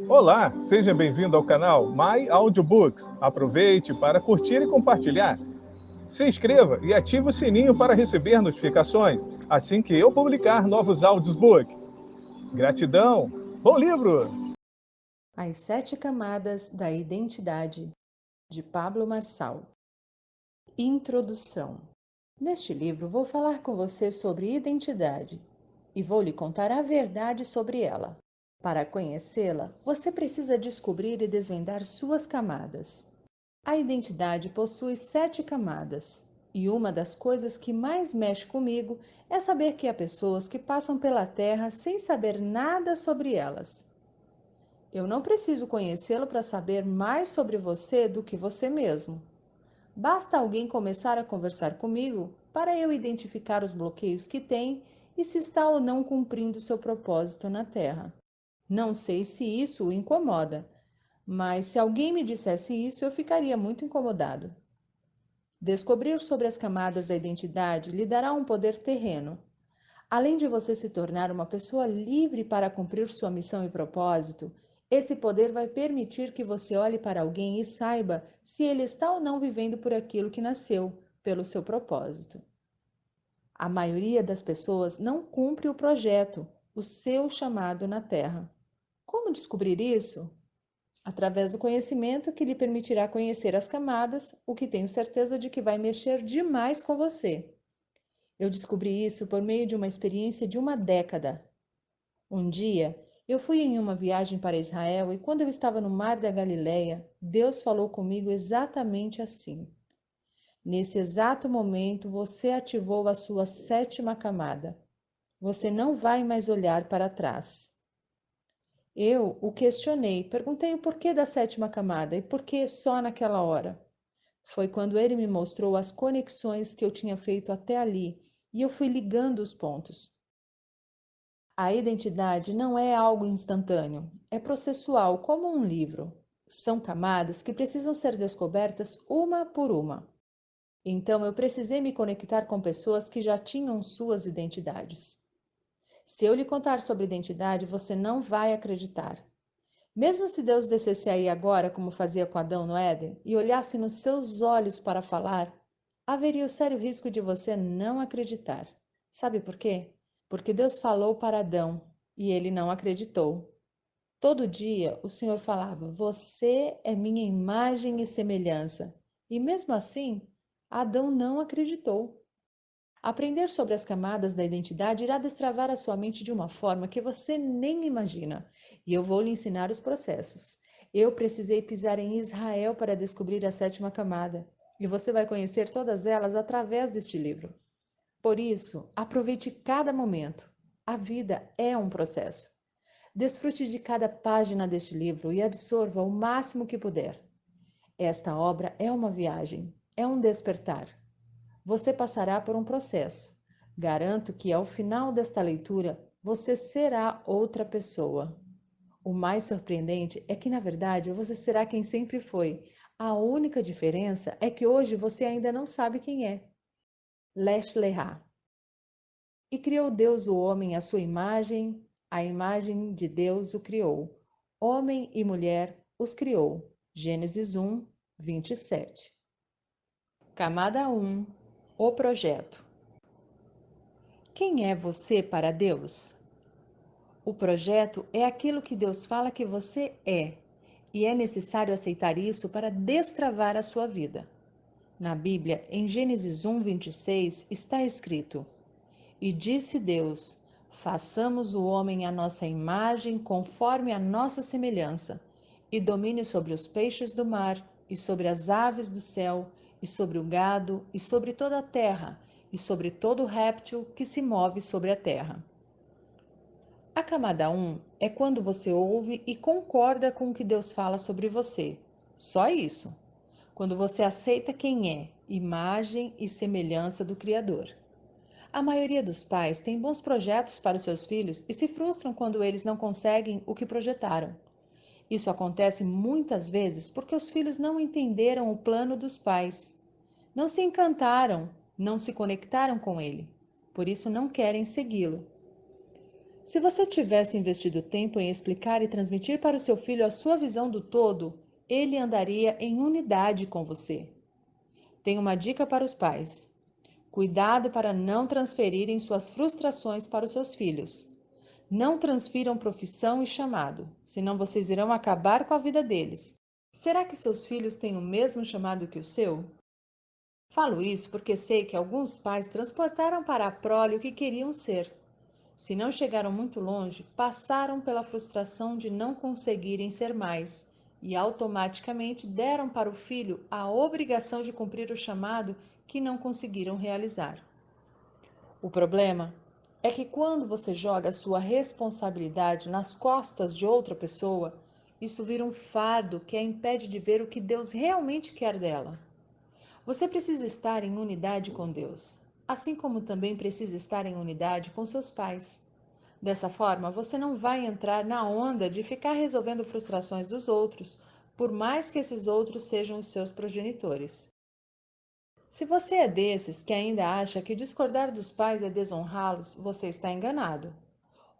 Olá, seja bem-vindo ao canal My Audiobooks. Aproveite para curtir e compartilhar. Se inscreva e ative o sininho para receber notificações assim que eu publicar novos audiobooks. Gratidão! Bom livro! As Sete Camadas da Identidade, de Pablo Marçal. Introdução. Neste livro vou falar com você sobre identidade e vou lhe contar a verdade sobre ela. Para conhecê-la, você precisa descobrir e desvendar suas camadas. A identidade possui 7 camadas, e uma das coisas que mais mexe comigo é saber que há pessoas que passam pela Terra sem saber nada sobre elas. Eu não preciso conhecê-lo para saber mais sobre você do que você mesmo. Basta alguém começar a conversar comigo para eu identificar os bloqueios que tem e se está ou não cumprindo seu propósito na Terra. Não sei se isso o incomoda, mas se alguém me dissesse isso, eu ficaria muito incomodado. Descobrir sobre as camadas da identidade lhe dará um poder terreno. Além de você se tornar uma pessoa livre para cumprir sua missão e propósito, esse poder vai permitir que você olhe para alguém e saiba se ele está ou não vivendo por aquilo que nasceu, pelo seu propósito. A maioria das pessoas não cumpre o projeto, o seu chamado na Terra. Como descobrir isso? Através do conhecimento que lhe permitirá conhecer as camadas, o que tenho certeza de que vai mexer demais com você. Eu descobri isso por meio de uma experiência de uma década. Um dia, eu fui em uma viagem para Israel e quando eu estava no mar da Galileia, Deus falou comigo exatamente assim. Nesse exato momento, você ativou a sua 7ª camada. Você não vai mais olhar para trás. Eu o questionei, perguntei o porquê da 7ª camada e por que só naquela hora. Foi quando ele me mostrou as conexões que eu tinha feito até ali e eu fui ligando os pontos. A identidade não é algo instantâneo, é processual, como um livro. São camadas que precisam ser descobertas uma por uma. Então eu precisei me conectar com pessoas que já tinham suas identidades. Se eu lhe contar sobre identidade, você não vai acreditar. Mesmo se Deus descesse aí agora, como fazia com Adão no Éden, e olhasse nos seus olhos para falar, haveria o sério risco de você não acreditar. Sabe por quê? Porque Deus falou para Adão e ele não acreditou. Todo dia o Senhor falava: Você é minha imagem e semelhança. E mesmo assim, Adão não acreditou. Aprender sobre as camadas da identidade irá destravar a sua mente de uma forma que você nem imagina. E eu vou lhe ensinar os processos. Eu precisei pisar em Israel para descobrir a 7ª camada. E você vai conhecer todas elas através deste livro. Por isso, aproveite cada momento. A vida é um processo. Desfrute de cada página deste livro e absorva o máximo que puder. Esta obra é uma viagem, é um despertar. Você passará por um processo. Garanto que ao final desta leitura você será outra pessoa. O mais surpreendente é que, na verdade, você será quem sempre foi. A única diferença é que hoje você ainda não sabe quem é. Lesh Lehá. E criou Deus o homem à sua imagem, a imagem de Deus o criou. Homem e mulher os criou. Gênesis 1, 27. Camada 1. O projeto. Quem é você para Deus? O projeto é aquilo que Deus fala que você é, e é necessário aceitar isso para destravar a sua vida. Na Bíblia, em Gênesis 1, 26, está escrito: E disse Deus: Façamos o homem à nossa imagem, conforme a nossa semelhança, e domine sobre os peixes do mar, e sobre as aves do céu, e sobre o gado, e sobre toda a terra, e sobre todo réptil que se move sobre a terra. A camada 1 é quando você ouve e concorda com o que Deus fala sobre você. Só isso. Quando você aceita quem é, imagem e semelhança do Criador. A maioria dos pais tem bons projetos para os seus filhos e se frustram quando eles não conseguem o que projetaram. Isso acontece muitas vezes porque os filhos não entenderam o plano dos pais. Não se encantaram, não se conectaram com ele. Por isso não querem segui-lo. Se você tivesse investido tempo em explicar e transmitir para o seu filho a sua visão do todo, ele andaria em unidade com você. Tenho uma dica para os pais. Cuidado para não transferirem suas frustrações para os seus filhos. Não transfiram profissão e chamado, senão vocês irão acabar com a vida deles. Será que seus filhos têm o mesmo chamado que o seu? Falo isso porque sei que alguns pais transportaram para a prole o que queriam ser. Se não chegaram muito longe, passaram pela frustração de não conseguirem ser mais e automaticamente deram para o filho a obrigação de cumprir o chamado que não conseguiram realizar. O problema é que quando você joga a sua responsabilidade nas costas de outra pessoa, isso vira um fardo que a impede de ver o que Deus realmente quer dela. Você precisa estar em unidade com Deus, assim como também precisa estar em unidade com seus pais. Dessa forma, você não vai entrar na onda de ficar resolvendo frustrações dos outros, por mais que esses outros sejam os seus progenitores. Se você é desses que ainda acha que discordar dos pais é desonrá-los, você está enganado.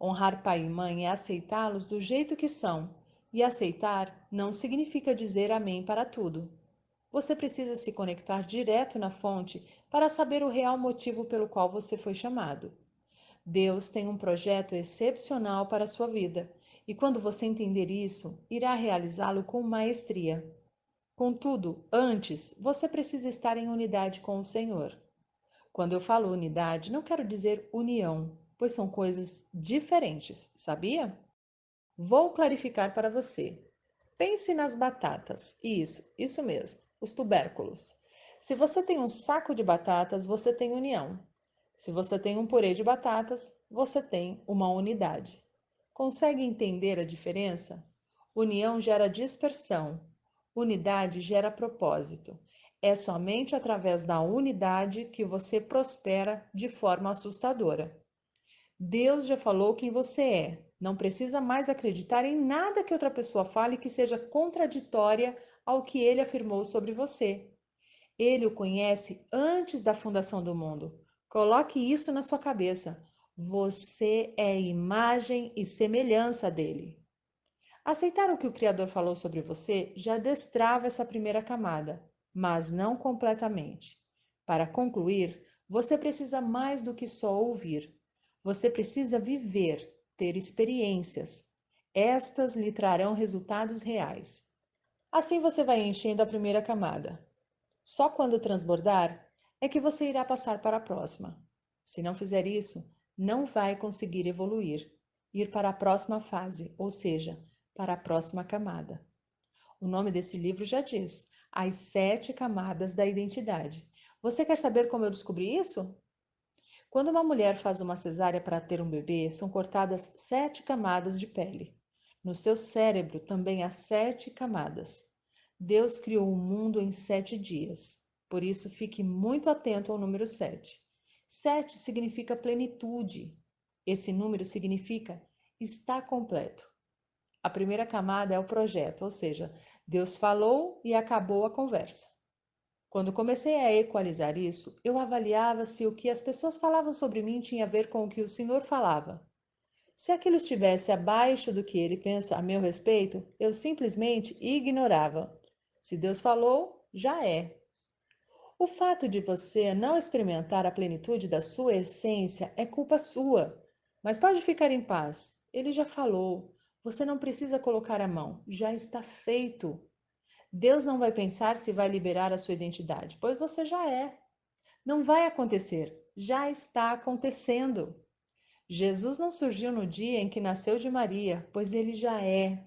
Honrar pai e mãe é aceitá-los do jeito que são, e aceitar não significa dizer amém para tudo. Você precisa se conectar direto na fonte para saber o real motivo pelo qual você foi chamado. Deus tem um projeto excepcional para a sua vida, e quando você entender isso, irá realizá-lo com maestria. Contudo, antes, você precisa estar em unidade com o Senhor. Quando eu falo unidade, não quero dizer união, pois são coisas diferentes, sabia? Vou clarificar para você. Pense nas batatas. Isso mesmo, os tubérculos. Se você tem um saco de batatas, você tem união. Se você tem um purê de batatas, você tem uma unidade. Consegue entender a diferença? União gera dispersão. Unidade gera propósito. É somente através da unidade que você prospera de forma assustadora. Deus já falou quem você é. Não precisa mais acreditar em nada que outra pessoa fale que seja contraditória ao que ele afirmou sobre você. Ele o conhece antes da fundação do mundo. Coloque isso na sua cabeça. Você é imagem e semelhança dele. Aceitar o que o Criador falou sobre você já destrava essa primeira camada, mas não completamente. Para concluir, você precisa mais do que só ouvir. Você precisa viver, ter experiências. Estas lhe trarão resultados reais. Assim você vai enchendo a primeira camada. Só quando transbordar é que você irá passar para a próxima. Se não fizer isso, não vai conseguir evoluir, ir para a próxima fase, ou seja, para a próxima camada. O nome desse livro já diz: As 7 Camadas da Identidade. Você quer saber como eu descobri isso? Quando uma mulher faz uma cesárea para ter um bebê, são cortadas 7 camadas de pele. No seu cérebro também há 7 camadas. Deus criou o mundo em 7 dias. Por isso, fique muito atento ao número 7. 7 significa plenitude. Esse número significa está completo. A primeira camada é o projeto, ou seja, Deus falou e acabou a conversa. Quando comecei a equalizar isso, eu avaliava se o que as pessoas falavam sobre mim tinha a ver com o que o Senhor falava. Se aquilo estivesse abaixo do que ele pensa a meu respeito, eu simplesmente ignorava. Se Deus falou, já é. O fato de você não experimentar a plenitude da sua essência é culpa sua. Mas pode ficar em paz. Ele já falou. Você não precisa colocar a mão. Já está feito. Deus não vai pensar se vai liberar a sua identidade, pois você já é. Não vai acontecer. Já está acontecendo. Jesus não surgiu no dia em que nasceu de Maria, pois ele já é.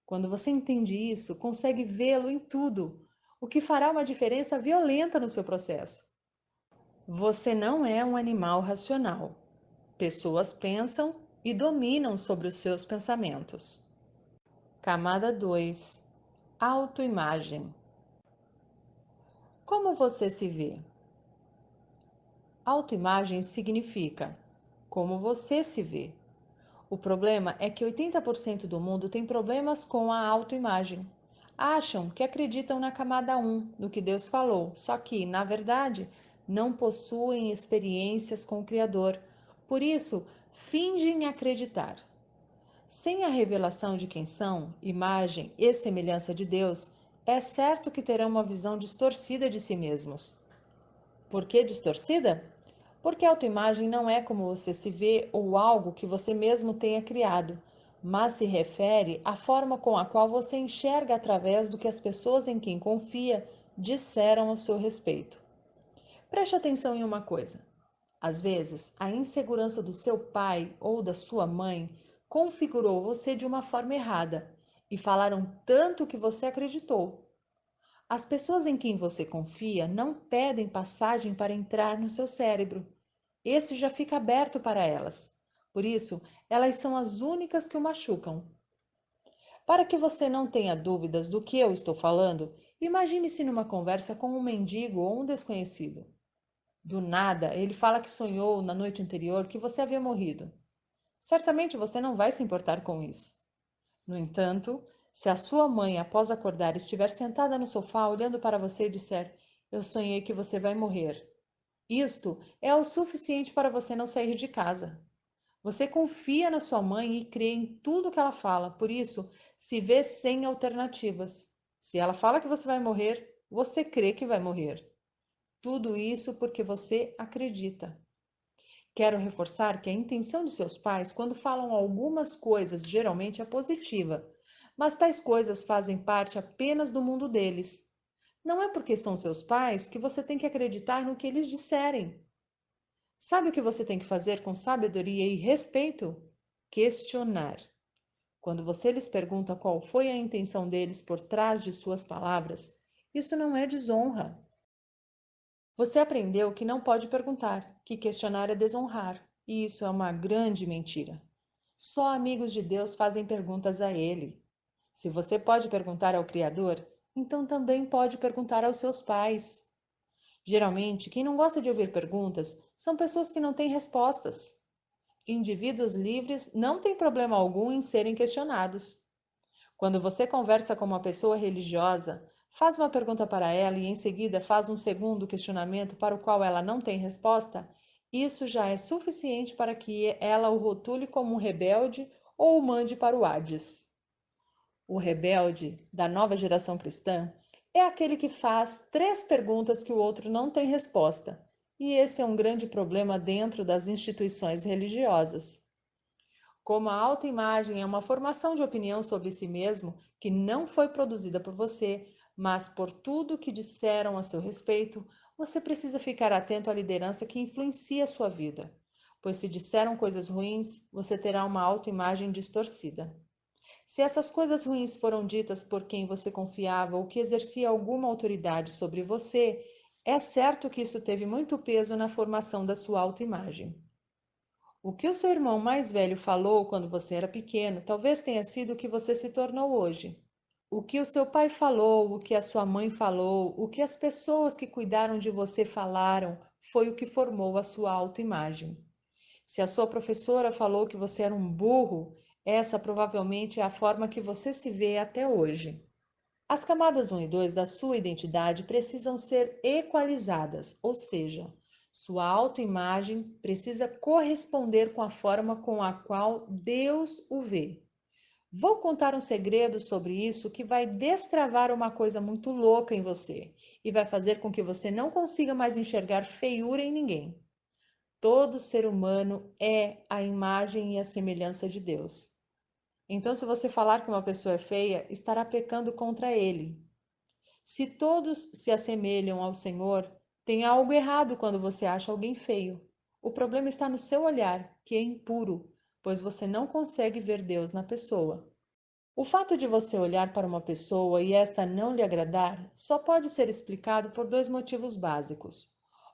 Quando você entende isso, consegue vê-lo em tudo, o que fará uma diferença violenta no seu processo. Você não é um animal racional. Pessoas pensam e dominam sobre os seus pensamentos. Camada 2. Autoimagem. Como você se vê? Autoimagem significa como você se vê. O problema é que 80% do mundo tem problemas com a autoimagem. Acham que acreditam na camada 1, no que Deus falou, só que, na verdade, não possuem experiências com o Criador. Por isso, fingem acreditar. Sem a revelação de quem são, imagem e semelhança de Deus, é certo que terão uma visão distorcida de si mesmos. Por que distorcida? Porque a autoimagem não é como você se vê ou algo que você mesmo tenha criado, mas se refere à forma com a qual você enxerga através do que as pessoas em quem confia disseram ao seu respeito. Preste atenção em uma coisa. Às vezes, a insegurança do seu pai ou da sua mãe configurou você de uma forma errada e falaram tanto que você acreditou. As pessoas em quem você confia não pedem passagem para entrar no seu cérebro. Esse já fica aberto para elas. Por isso, elas são as únicas que o machucam. Para que você não tenha dúvidas do que eu estou falando, imagine-se numa conversa com um mendigo ou um desconhecido. Do nada, ele fala que sonhou na noite anterior que você havia morrido. Certamente você não vai se importar com isso. No entanto, se a sua mãe, após acordar, estiver sentada no sofá olhando para você e disser: "Eu sonhei que você vai morrer", isto é o suficiente para você não sair de casa. Você confia na sua mãe e crê em tudo que ela fala, por isso se vê sem alternativas. Se ela fala que você vai morrer, você crê que vai morrer. Tudo isso porque você acredita. Quero reforçar que a intenção de seus pais, quando falam algumas coisas, geralmente é positiva, mas tais coisas fazem parte apenas do mundo deles. Não é porque são seus pais que você tem que acreditar no que eles disserem. Sabe o que você tem que fazer com sabedoria e respeito? Questionar. Quando você lhes pergunta qual foi a intenção deles por trás de suas palavras, isso não é desonra. Você aprendeu que não pode perguntar, que questionar é desonrar, e isso é uma grande mentira. Só amigos de Deus fazem perguntas a Ele. Se você pode perguntar ao Criador, então também pode perguntar aos seus pais. Geralmente, quem não gosta de ouvir perguntas são pessoas que não têm respostas. Indivíduos livres não têm problema algum em serem questionados. Quando você conversa com uma pessoa religiosa, faz uma pergunta para ela e em seguida faz um segundo questionamento para o qual ela não tem resposta, isso já é suficiente para que ela o rotule como um rebelde ou o mande para o Hades. O rebelde da nova geração cristã é aquele que faz 3 perguntas que o outro não tem resposta, e esse é um grande problema dentro das instituições religiosas. Como a autoimagem é uma formação de opinião sobre si mesmo que não foi produzida por você, mas por tudo que disseram a seu respeito, você precisa ficar atento à liderança que influencia a sua vida, pois se disseram coisas ruins, você terá uma autoimagem distorcida. Se essas coisas ruins foram ditas por quem você confiava ou que exercia alguma autoridade sobre você, é certo que isso teve muito peso na formação da sua autoimagem. O que o seu irmão mais velho falou quando você era pequeno talvez tenha sido o que você se tornou hoje. O que o seu pai falou, o que a sua mãe falou, o que as pessoas que cuidaram de você falaram foi o que formou a sua autoimagem. Se a sua professora falou que você era um burro, essa provavelmente é a forma que você se vê até hoje. As camadas 1 e 2 da sua identidade precisam ser equalizadas, ou seja, sua autoimagem precisa corresponder com a forma com a qual Deus o vê. Vou contar um segredo sobre isso que vai destravar uma coisa muito louca em você e vai fazer com que você não consiga mais enxergar feiura em ninguém. Todo ser humano é a imagem e a semelhança de Deus. Então, se você falar que uma pessoa é feia, estará pecando contra ele. Se todos se assemelham ao Senhor, tem algo errado quando você acha alguém feio. O problema está no seu olhar, que é impuro, pois você não consegue ver Deus na pessoa. O fato de você olhar para uma pessoa e esta não lhe agradar só pode ser explicado por 2 motivos básicos.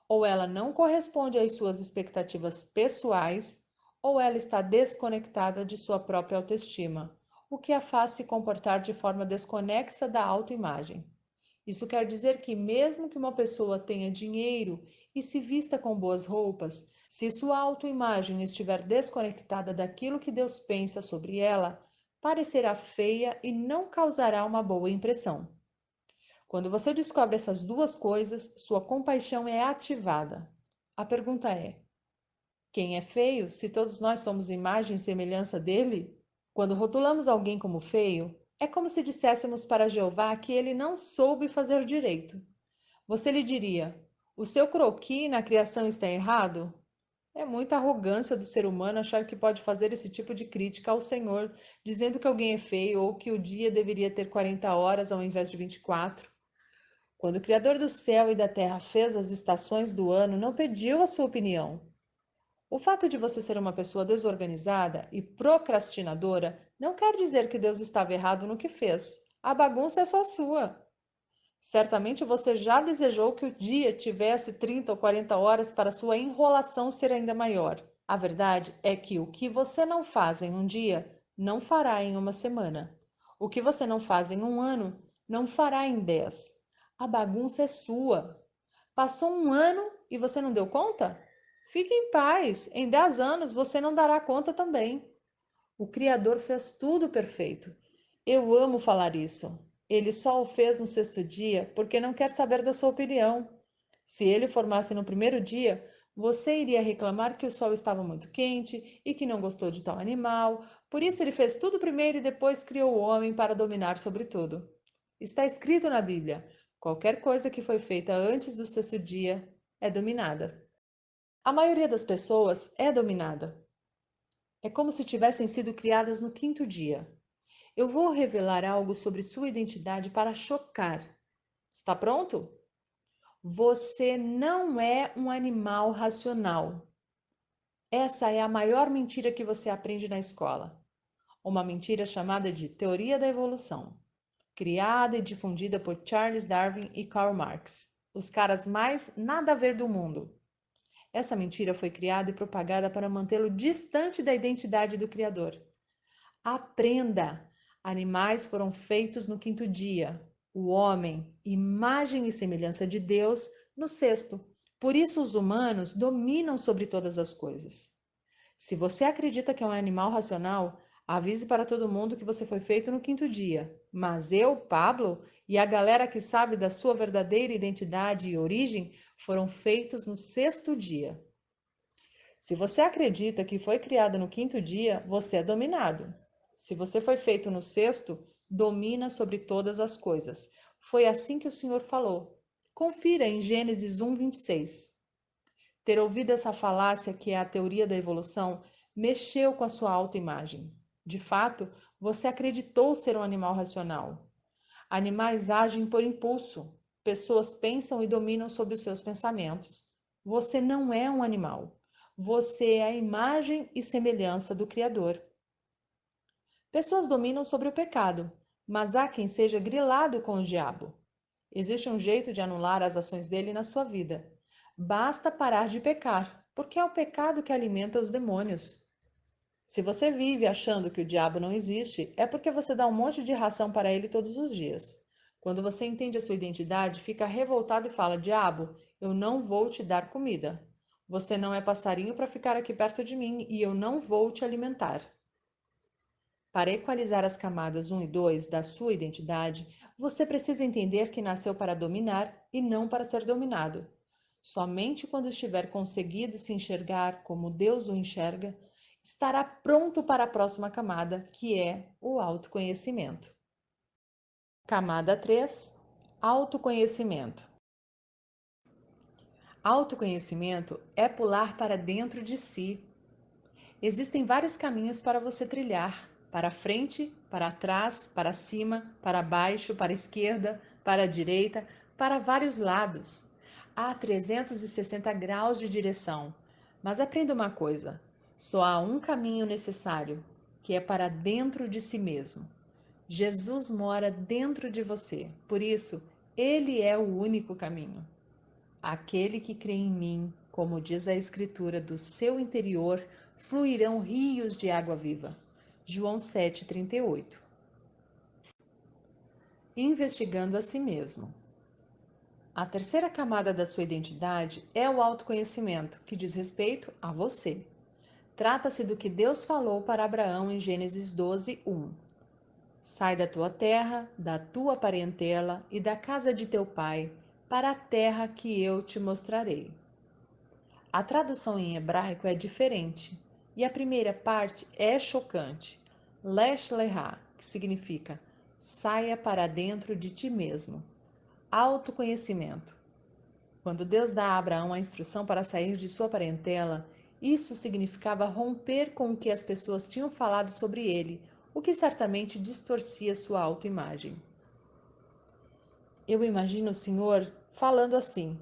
Ou ela não corresponde às suas expectativas pessoais, ou ela está desconectada de sua própria autoestima, o que a faz se comportar de forma desconexa da autoimagem. Isso quer dizer que, mesmo que uma pessoa tenha dinheiro e se vista com boas roupas, se sua autoimagem estiver desconectada daquilo que Deus pensa sobre ela, parecerá feia e não causará uma boa impressão. Quando você descobre essas 2 coisas, sua compaixão é ativada. A pergunta é: Quem é feio, se todos nós somos imagem e semelhança dele? Quando rotulamos alguém como feio, é como se disséssemos para Jeová que ele não soube fazer direito. Você lhe diria: o seu croquis na criação está errado? É muita arrogância do ser humano achar que pode fazer esse tipo de crítica ao Senhor, dizendo que alguém é feio ou que o dia deveria ter 40 horas ao invés de 24. Quando o Criador do céu e da terra fez as estações do ano, não pediu a sua opinião. O fato de você ser uma pessoa desorganizada e procrastinadora não quer dizer que Deus estava errado no que fez. A bagunça é só sua. Certamente você já desejou que o dia tivesse 30 ou 40 horas para sua enrolação ser ainda maior. A verdade é que o que você não faz em um dia, não fará em uma semana. O que você não faz em um ano, não fará em 10. A bagunça é sua. Passou um ano e você não deu conta? Fique em paz. Em 10 anos você não dará conta também. O Criador fez tudo perfeito. Eu amo falar isso. Ele só o fez no sexto dia porque não quer saber da sua opinião. Se ele formasse no primeiro dia, você iria reclamar que o sol estava muito quente e que não gostou de tal animal. Por isso ele fez tudo primeiro e depois criou o homem para dominar sobre tudo. Está escrito na Bíblia: qualquer coisa que foi feita antes do sexto dia é dominada. A maioria das pessoas é dominada. É como se tivessem sido criadas no quinto dia. Eu vou revelar algo sobre sua identidade para chocar. Está pronto? Você não é um animal racional. Essa é a maior mentira que você aprende na escola. Uma mentira chamada de teoria da evolução, criada e difundida por Charles Darwin e Karl Marx, os caras mais nada a ver do mundo. Essa mentira foi criada e propagada para mantê-lo distante da identidade do Criador. Aprenda! Animais foram feitos no quinto dia. O homem, imagem e semelhança de Deus, no sexto. Por isso os humanos dominam sobre todas as coisas. Se você acredita que é um animal racional, avise para todo mundo que você foi feito no quinto dia. Mas eu, Pablo, e a galera que sabe da sua verdadeira identidade e origem foram feitos no sexto dia. Se você acredita que foi criado no quinto dia, você é dominado. Se você foi feito no sexto, domina sobre todas as coisas. Foi assim que o Senhor falou. Confira em Gênesis 1, 26. Ter ouvido essa falácia, que é a teoria da evolução, mexeu com a sua autoimagem. De fato, você acreditou ser um animal racional. Animais agem por impulso. Pessoas pensam e dominam sobre os seus pensamentos. Você não é um animal. Você é a imagem e semelhança do Criador. Pessoas dominam sobre o pecado, mas há quem seja grilado com o diabo. Existe um jeito de anular as ações dele na sua vida. Basta parar de pecar, porque é o pecado que alimenta os demônios. Se você vive achando que o diabo não existe, é porque você dá um monte de ração para ele todos os dias. Quando você entende a sua identidade, fica revoltado e fala: Diabo, eu não vou te dar comida. Você não é passarinho para ficar aqui perto de mim e eu não vou te alimentar. Para equalizar as camadas 1 e 2 da sua identidade, você precisa entender que nasceu para dominar e não para ser dominado. Somente quando estiver conseguido se enxergar como Deus o enxerga, estará pronto para a próxima camada, que é o autoconhecimento. Camada 3, autoconhecimento. Autoconhecimento é pular para dentro de si. Existem vários caminhos para você trilhar: para frente, para trás, para cima, para baixo, para a esquerda, para a direita, para vários lados. Há 360 graus de direção. Mas aprenda uma coisa: só há um caminho necessário, que é para dentro de si mesmo. Jesus mora dentro de você, por isso, ele é o único caminho. Aquele que crê em mim, como diz a Escritura, do seu interior fluirão rios de água viva. João 7,38. Investigando a si mesmo. A terceira camada da sua identidade é o autoconhecimento, que diz respeito a você. Trata-se do que Deus falou para Abraão em Gênesis 12:1. Sai da tua terra, da tua parentela e da casa de teu pai, para a terra que eu te mostrarei. A tradução em hebraico é diferente, e a primeira parte é chocante. Lesh Lehá, que significa saia para dentro de ti mesmo. Autoconhecimento. Quando Deus dá a Abraão a instrução para sair de sua parentela, isso significava romper com o que as pessoas tinham falado sobre ele, o que certamente distorcia sua autoimagem. Eu imagino o Senhor falando assim: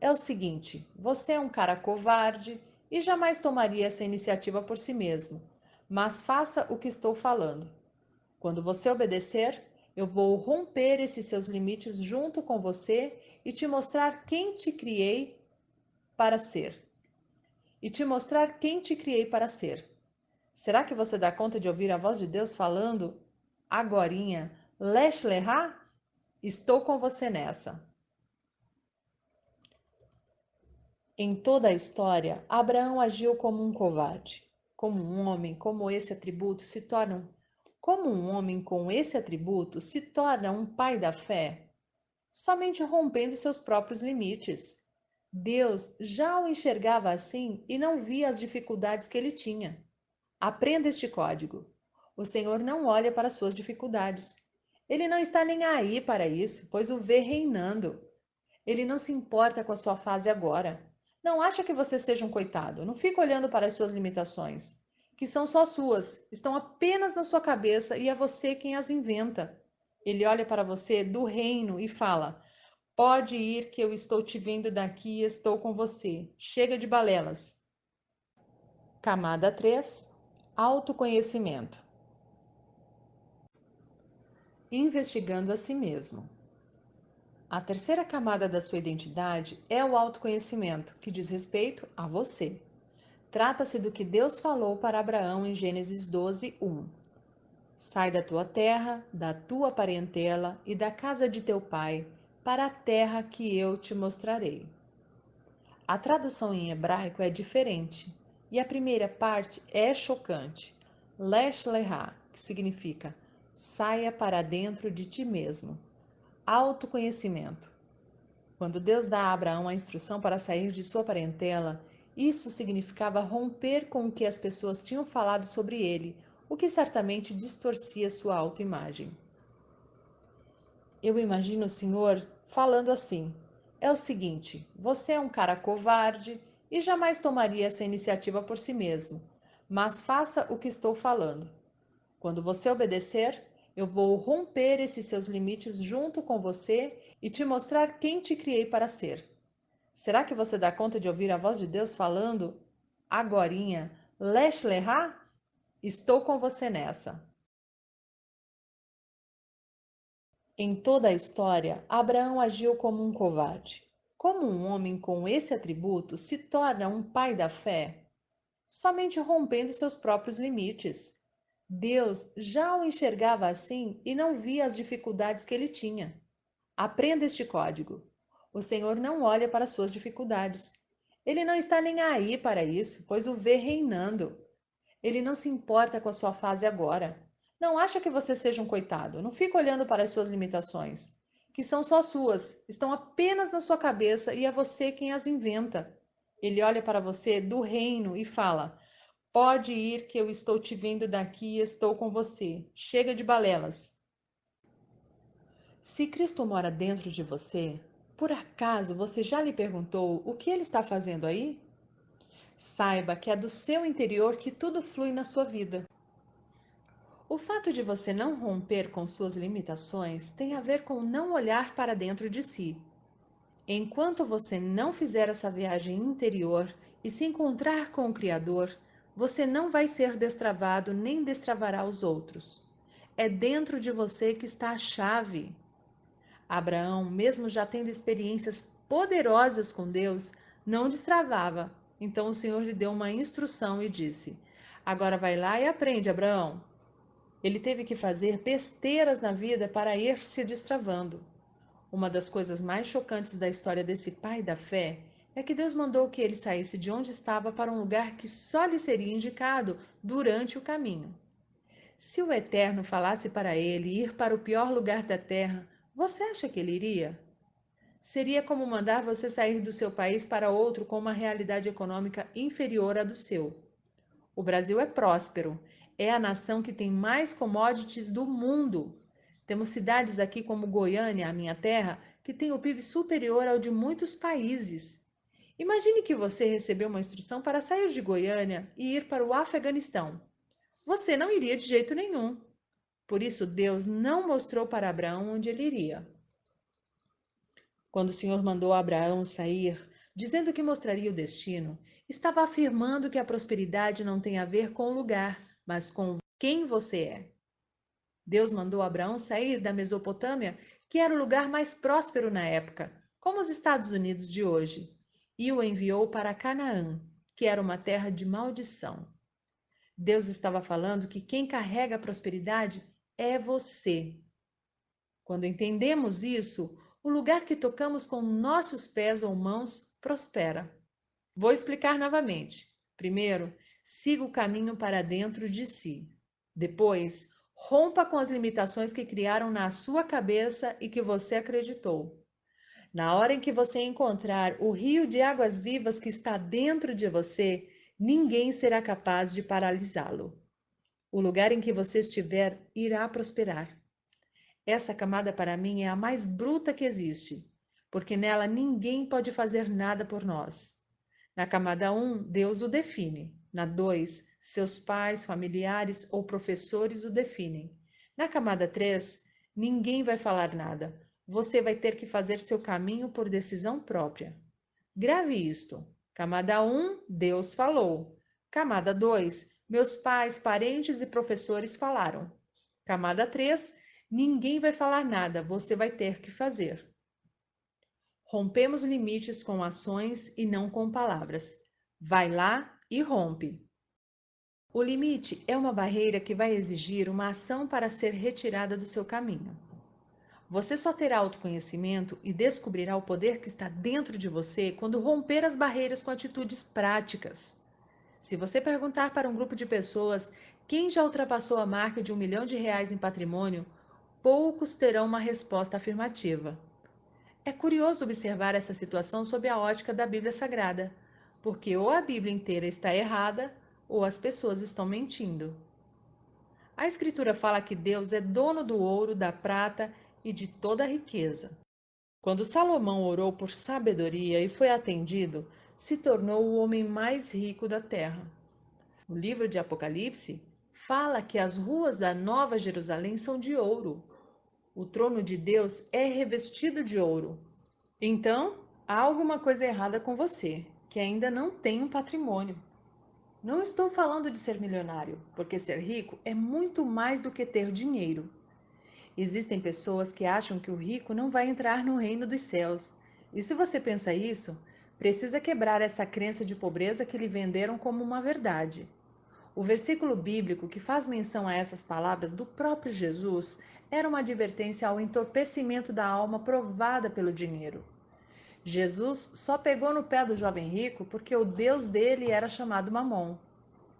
é o seguinte, você é um cara covarde e jamais tomaria essa iniciativa por si mesmo, mas faça o que estou falando. Quando você obedecer, eu vou romper esses seus limites junto com você e te mostrar quem te criei para ser. Será que você dá conta de ouvir a voz de Deus falando agorinha, Lesh Lehá? Estou com você nessa. Em toda a história, Abraão agiu como um covarde. Como um homem com esse atributo se torna um pai da fé? Somente rompendo seus próprios limites. Deus já o enxergava assim e não via as dificuldades que ele tinha. Aprenda este código. O Senhor não olha para suas dificuldades. Ele não está nem aí para isso, pois o vê reinando. Ele não se importa com a sua fase agora. Não acha que você seja um coitado. Não fica olhando para as suas limitações, que são só suas, estão apenas na sua cabeça e é você quem as inventa. Ele olha para você do reino e fala: pode ir que eu estou te vendo daqui e estou com você. Chega de balelas. Camada 3. Autoconhecimento. Investigando a si mesmo. A terceira camada da sua identidade é o autoconhecimento, que diz respeito a você. Trata-se do que Deus falou para Abraão em Gênesis 12:1. Sai da tua terra, da tua parentela e da casa de teu pai, para a terra que eu te mostrarei. A tradução em hebraico é diferente, e a primeira parte é chocante. Lesh Lehá, que significa saia para dentro de ti mesmo. Autoconhecimento. Quando Deus dá a Abraão a instrução para sair de sua parentela, isso significava romper com o que as pessoas tinham falado sobre ele, o que certamente distorcia sua autoimagem. Eu imagino o Senhor falando assim: é o seguinte, você é um cara covarde e jamais tomaria essa iniciativa por si mesmo, mas faça o que estou falando. Quando você obedecer, eu vou romper esses seus limites junto com você e te mostrar quem te criei para ser. Será que você dá conta de ouvir a voz de Deus falando agorinha, Lesh Lehá? Estou com você nessa. Em toda a história, Abraão agiu como um covarde. Como um homem com esse atributo se torna um pai da fé? Somente rompendo seus próprios limites. Deus já o enxergava assim e não via as dificuldades que ele tinha. Aprenda este código. O Senhor não olha para suas dificuldades. Ele não está nem aí para isso, pois o vê reinando. Ele não se importa com a sua fase agora. Não acha que você seja um coitado. Não fica olhando para as suas limitações, que são só suas, estão apenas na sua cabeça e é você quem as inventa. Ele olha para você do reino e fala: pode ir que eu estou te vendo daqui e estou com você. Chega de balelas. Se Cristo mora dentro de você, por acaso você já lhe perguntou o que ele está fazendo aí? Saiba que é do seu interior que tudo flui na sua vida. O fato de você não romper com suas limitações tem a ver com não olhar para dentro de si. Enquanto você não fizer essa viagem interior e se encontrar com o Criador, você não vai ser destravado nem destravará os outros. É dentro de você que está a chave. Abraão, mesmo já tendo experiências poderosas com Deus, não destravava. Então o Senhor lhe deu uma instrução e disse: agora vai lá e aprende, Abraão. Ele teve que fazer besteiras na vida para ir se destravando. Uma das coisas mais chocantes da história desse pai da fé é que Deus mandou que ele saísse de onde estava para um lugar que só lhe seria indicado durante o caminho. Se o Eterno falasse para ele ir para o pior lugar da terra, você acha que ele iria? Seria como mandar você sair do seu país para outro com uma realidade econômica inferior à do seu. O Brasil é próspero, é a nação que tem mais commodities do mundo. Temos cidades aqui como Goiânia, a minha terra, que tem o PIB superior ao de muitos países. Imagine que você recebeu uma instrução para sair de Goiânia e ir para o Afeganistão. Você não iria de jeito nenhum. Por isso, Deus não mostrou para Abraão onde ele iria. Quando o Senhor mandou Abraão sair, dizendo que mostraria o destino, estava afirmando que a prosperidade não tem a ver com o lugar, mas com quem você é. Deus mandou Abraão sair da Mesopotâmia, que era o lugar mais próspero na época, como os Estados Unidos de hoje, e o enviou para Canaã, que era uma terra de maldição. Deus estava falando que quem carrega a prosperidade é você. Quando entendemos isso, o lugar que tocamos com nossos pés ou mãos prospera. Vou explicar novamente. Primeiro, siga o caminho para dentro de si. Depois, rompa com as limitações que criaram na sua cabeça e que você acreditou. Na hora em que você encontrar o rio de águas vivas que está dentro de você, ninguém será capaz de paralisá-lo. O lugar em que você estiver irá prosperar. Essa camada para mim é a mais bruta que existe, porque nela ninguém pode fazer nada por nós. Na camada 1, Deus o define. Na 2, seus pais, familiares ou professores o definem. Na camada 3, ninguém vai falar nada. Você vai ter que fazer seu caminho por decisão própria. Grave isto. Camada 1, Deus falou. Camada 2, meus pais, parentes e professores falaram. Camada 3, ninguém vai falar nada, você vai ter que fazer. Rompemos limites com ações e não com palavras. Vai lá e rompe. O limite é uma barreira que vai exigir uma ação para ser retirada do seu caminho. Você só terá autoconhecimento e descobrirá o poder que está dentro de você quando romper as barreiras com atitudes práticas. Se você perguntar para um grupo de pessoas quem já ultrapassou a marca de R$1 milhão em patrimônio, poucos terão uma resposta afirmativa. É curioso observar essa situação sob a ótica da Bíblia Sagrada, porque ou a Bíblia inteira está errada ou as pessoas estão mentindo. A Escritura fala que Deus é dono do ouro, da prata e de toda a riqueza. Quando Salomão orou por sabedoria e foi atendido, se tornou o homem mais rico da terra. O livro de Apocalipse fala que as ruas da Nova Jerusalém são de ouro. O trono de Deus é revestido de ouro. Então, há alguma coisa errada com você, que ainda não tem um patrimônio. Não estou falando de ser milionário, porque ser rico é muito mais do que ter dinheiro. Existem pessoas que acham que o rico não vai entrar no reino dos céus. E se você pensa isso, precisa quebrar essa crença de pobreza que lhe venderam como uma verdade. O versículo bíblico que faz menção a essas palavras do próprio Jesus era uma advertência ao entorpecimento da alma provada pelo dinheiro. Jesus só pegou no pé do jovem rico porque o Deus dele era chamado Mamon,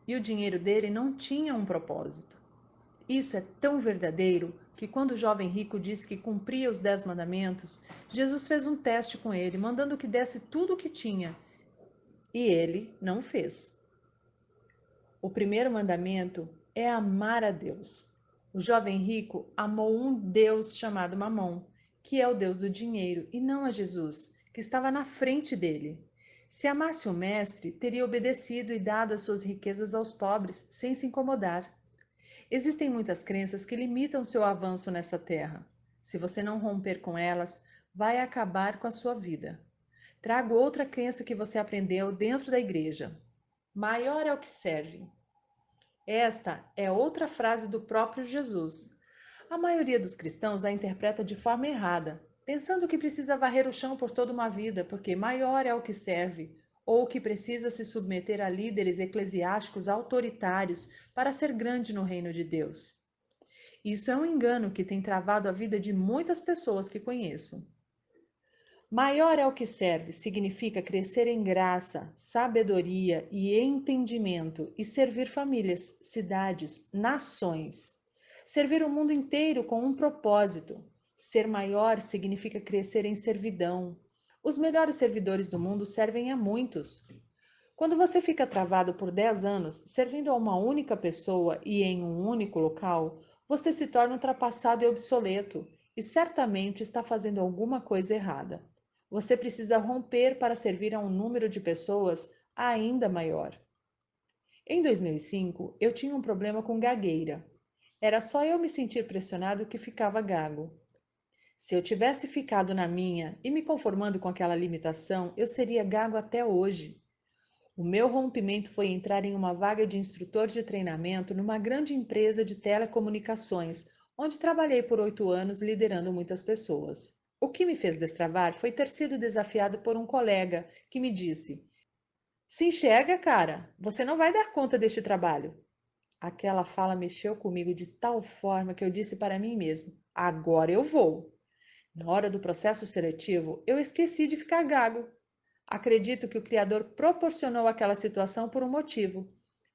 e o dinheiro dele não tinha um propósito. Isso é tão verdadeiro que quando o jovem rico disse que cumpria os 10 mandamentos, Jesus fez um teste com ele, mandando que desse tudo o que tinha, e ele não fez. O primeiro mandamento é amar a Deus. O jovem rico amou um Deus chamado Mamon, que é o Deus do dinheiro, e não a Jesus, que estava na frente dele. Se amasse o mestre, teria obedecido e dado as suas riquezas aos pobres, sem se incomodar. Existem muitas crenças que limitam seu avanço nessa terra. Se você não romper com elas, vai acabar com a sua vida. Trago outra crença que você aprendeu dentro da igreja. Maior é o que serve. Esta é outra frase do próprio Jesus. A maioria dos cristãos a interpreta de forma errada, pensando que precisa varrer o chão por toda uma vida, porque maior é o que serve, ou que precisa se submeter a líderes eclesiásticos autoritários para ser grande no reino de Deus. Isso é um engano que tem travado a vida de muitas pessoas que conheço. Maior é o que serve significa crescer em graça, sabedoria e entendimento e servir famílias, cidades, nações. Servir o mundo inteiro com um propósito. Ser maior significa crescer em servidão. Os melhores servidores do mundo servem a muitos. Quando você fica travado por 10 anos, servindo a uma única pessoa e em um único local, você se torna ultrapassado e obsoleto, e certamente está fazendo alguma coisa errada. Você precisa romper para servir a um número de pessoas ainda maior. Em 2005, eu tinha um problema com gagueira. Era só eu me sentir pressionado que ficava gago. Se eu tivesse ficado na minha e me conformando com aquela limitação, eu seria gago até hoje. O meu rompimento foi entrar em uma vaga de instrutor de treinamento numa grande empresa de telecomunicações, onde trabalhei por 8 anos liderando muitas pessoas. O que me fez destravar foi ter sido desafiado por um colega que me disse: "Se enxerga, cara, você não vai dar conta deste trabalho." Aquela fala mexeu comigo de tal forma que eu disse para mim mesmo: "Agora eu vou." Na hora do processo seletivo, eu esqueci de ficar gago. Acredito que o Criador proporcionou aquela situação por um motivo.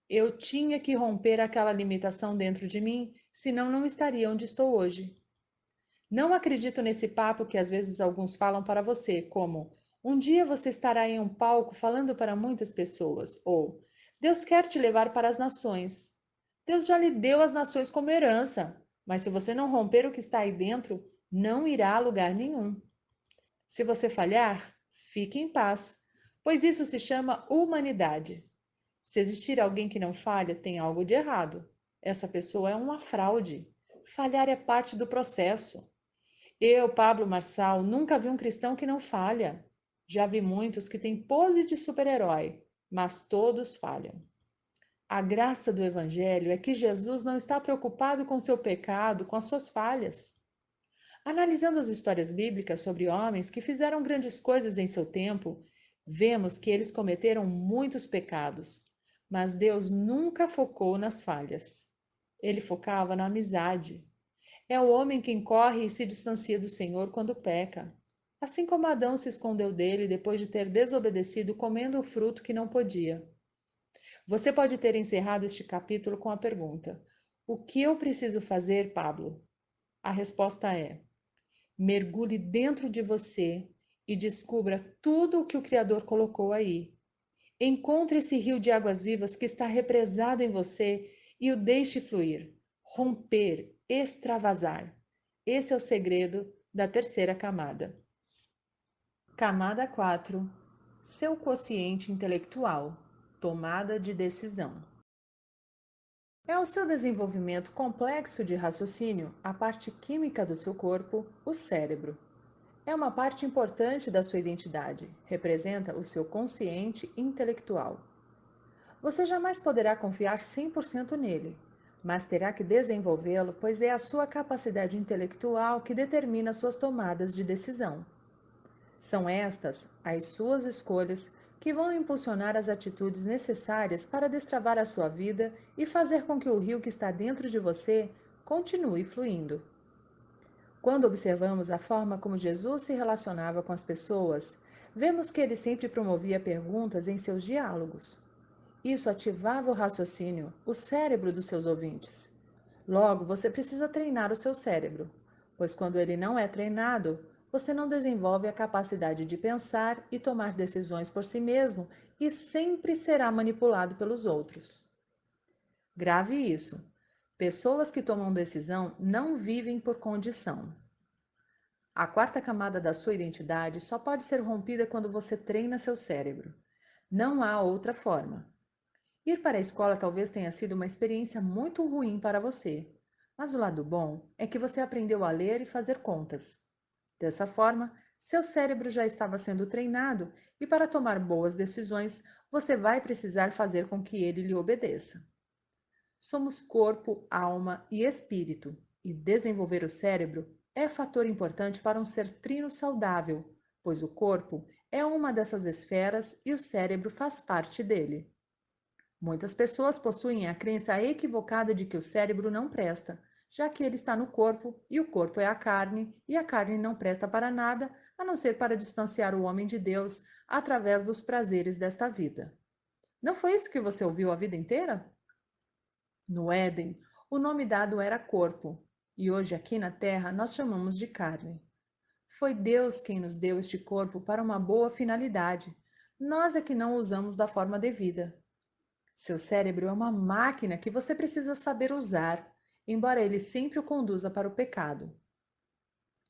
Eu tinha que romper aquela limitação dentro de mim, senão não estaria onde estou hoje. Não acredito nesse papo que às vezes alguns falam para você, como: "Um dia você estará em um palco falando para muitas pessoas", ou "Deus quer te levar para as nações." Deus já lhe deu as nações como herança, mas se você não romper o que está aí dentro, não irá a lugar nenhum. Se você falhar, fique em paz, pois isso se chama humanidade. Se existir alguém que não falha, tem algo de errado. Essa pessoa é uma fraude. Falhar é parte do processo. Eu, Pablo Marçal, nunca vi um cristão que não falha. Já vi muitos que têm pose de super-herói, mas todos falham. A graça do Evangelho é que Jesus não está preocupado com seu pecado, com as suas falhas. Analisando as histórias bíblicas sobre homens que fizeram grandes coisas em seu tempo, vemos que eles cometeram muitos pecados, mas Deus nunca focou nas falhas. Ele focava na amizade. É o homem quem corre e se distancia do Senhor quando peca. Assim como Adão se escondeu dele depois de ter desobedecido comendo o fruto que não podia. Você pode ter encerrado este capítulo com a pergunta: "O que eu preciso fazer, Pablo?" A resposta é: mergulhe dentro de você e descubra tudo o que o Criador colocou aí. Encontre esse rio de águas vivas que está represado em você e o deixe fluir, romper, extravasar. Esse é o segredo da terceira camada. Camada 4. Seu quociente intelectual. Tomada de decisão. É o seu desenvolvimento complexo de raciocínio, a parte química do seu corpo, o cérebro. É uma parte importante da sua identidade, representa o seu consciente intelectual. Você jamais poderá confiar 100% nele, mas terá que desenvolvê-lo, pois é a sua capacidade intelectual que determina suas tomadas de decisão. São estas as suas escolhas que vão impulsionar as atitudes necessárias para destravar a sua vida e fazer com que o rio que está dentro de você continue fluindo. Quando observamos a forma como Jesus se relacionava com as pessoas, vemos que ele sempre promovia perguntas em seus diálogos. Isso ativava o raciocínio, o cérebro dos seus ouvintes. Logo, você precisa treinar o seu cérebro, pois quando ele não é treinado, você não desenvolve a capacidade de pensar e tomar decisões por si mesmo e sempre será manipulado pelos outros. Grave isso. Pessoas que tomam decisão não vivem por condição. A quarta camada da sua identidade só pode ser rompida quando você treina seu cérebro. Não há outra forma. Ir para a escola talvez tenha sido uma experiência muito ruim para você, mas o lado bom é que você aprendeu a ler e fazer contas. Dessa forma, seu cérebro já estava sendo treinado e para tomar boas decisões, você vai precisar fazer com que ele lhe obedeça. Somos corpo, alma e espírito, e desenvolver o cérebro é fator importante para um ser trino saudável, pois o corpo é uma dessas esferas e o cérebro faz parte dele. Muitas pessoas possuem a crença equivocada de que o cérebro não presta, já que ele está no corpo e o corpo é a carne, e a carne não presta para nada, a não ser para distanciar o homem de Deus através dos prazeres desta vida. Não foi isso que você ouviu a vida inteira? No Éden, o nome dado era corpo. e hoje aqui na Terra nós chamamos de carne. Foi Deus quem nos deu este corpo para uma boa finalidade. Nós é que não o usamos da forma devida. Seu cérebro é uma máquina que você precisa saber usar, embora ele sempre o conduza para o pecado.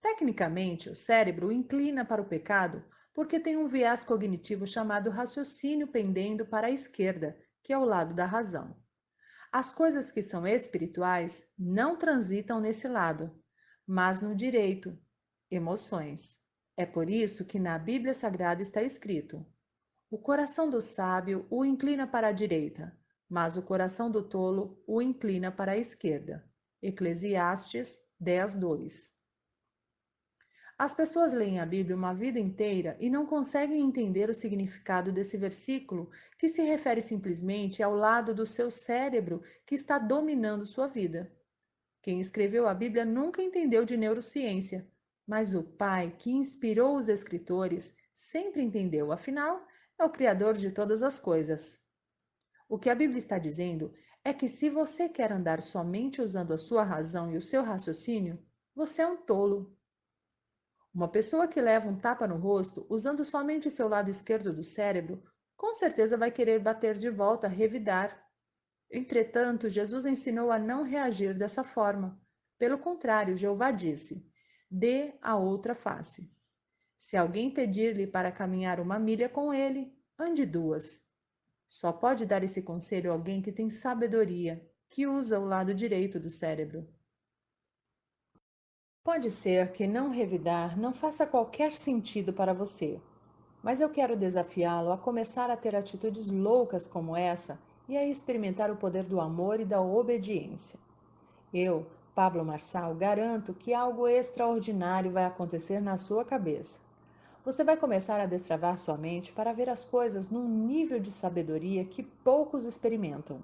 Tecnicamente, o cérebro inclina para o pecado porque tem um viés cognitivo chamado raciocínio pendendo para a esquerda, que é o lado da razão. As coisas que são espirituais não transitam nesse lado, mas no direito, emoções. É por isso que na Bíblia Sagrada está escrito: o coração do sábio o inclina para a direita, mas o coração do tolo o inclina para a esquerda. Eclesiastes 10:2. As pessoas leem a Bíblia uma vida inteira e não conseguem entender o significado desse versículo, que se refere simplesmente ao lado do seu cérebro que está dominando sua vida. Quem escreveu a Bíblia nunca entendeu de neurociência, mas o Pai que inspirou os escritores sempre entendeu, afinal, é o Criador de todas as coisas. O que a Bíblia está dizendo é que se você quer andar somente usando a sua razão e o seu raciocínio, você é um tolo. Uma pessoa que leva um tapa no rosto usando somente seu lado esquerdo do cérebro, com certeza vai querer bater de volta, revidar. Entretanto, Jesus ensinou a não reagir dessa forma. Pelo contrário, Jeová disse: dê a outra face. Se alguém pedir-lhe para caminhar 1 milha com ele, ande 2. Só pode dar esse conselho alguém que tem sabedoria, que usa o lado direito do cérebro. Pode ser que não revidar não faça qualquer sentido para você, mas eu quero desafiá-lo a começar a ter atitudes loucas como essa e a experimentar o poder do amor e da obediência. Eu, Pablo Marçal, garanto que algo extraordinário vai acontecer na sua cabeça. Você vai começar a destravar sua mente para ver as coisas num nível de sabedoria que poucos experimentam.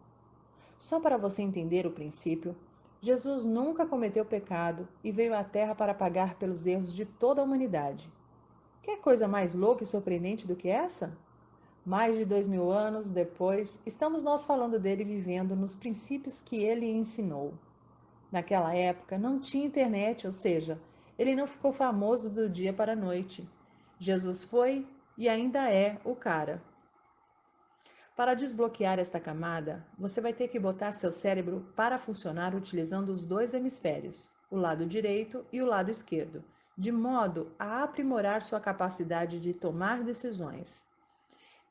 Só para você entender o princípio, Jesus nunca cometeu pecado e veio à Terra para pagar pelos erros de toda a humanidade. Quer coisa mais louca e surpreendente do que essa? Mais de 2000 anos depois, estamos nós falando dele vivendo nos princípios que ele ensinou. Naquela época não tinha internet, ou seja, ele não ficou famoso do dia para a noite. Jesus foi e ainda é o cara. Para desbloquear esta camada, você vai ter que botar seu cérebro para funcionar utilizando os dois hemisférios, o lado direito e o lado esquerdo, de modo a aprimorar sua capacidade de tomar decisões.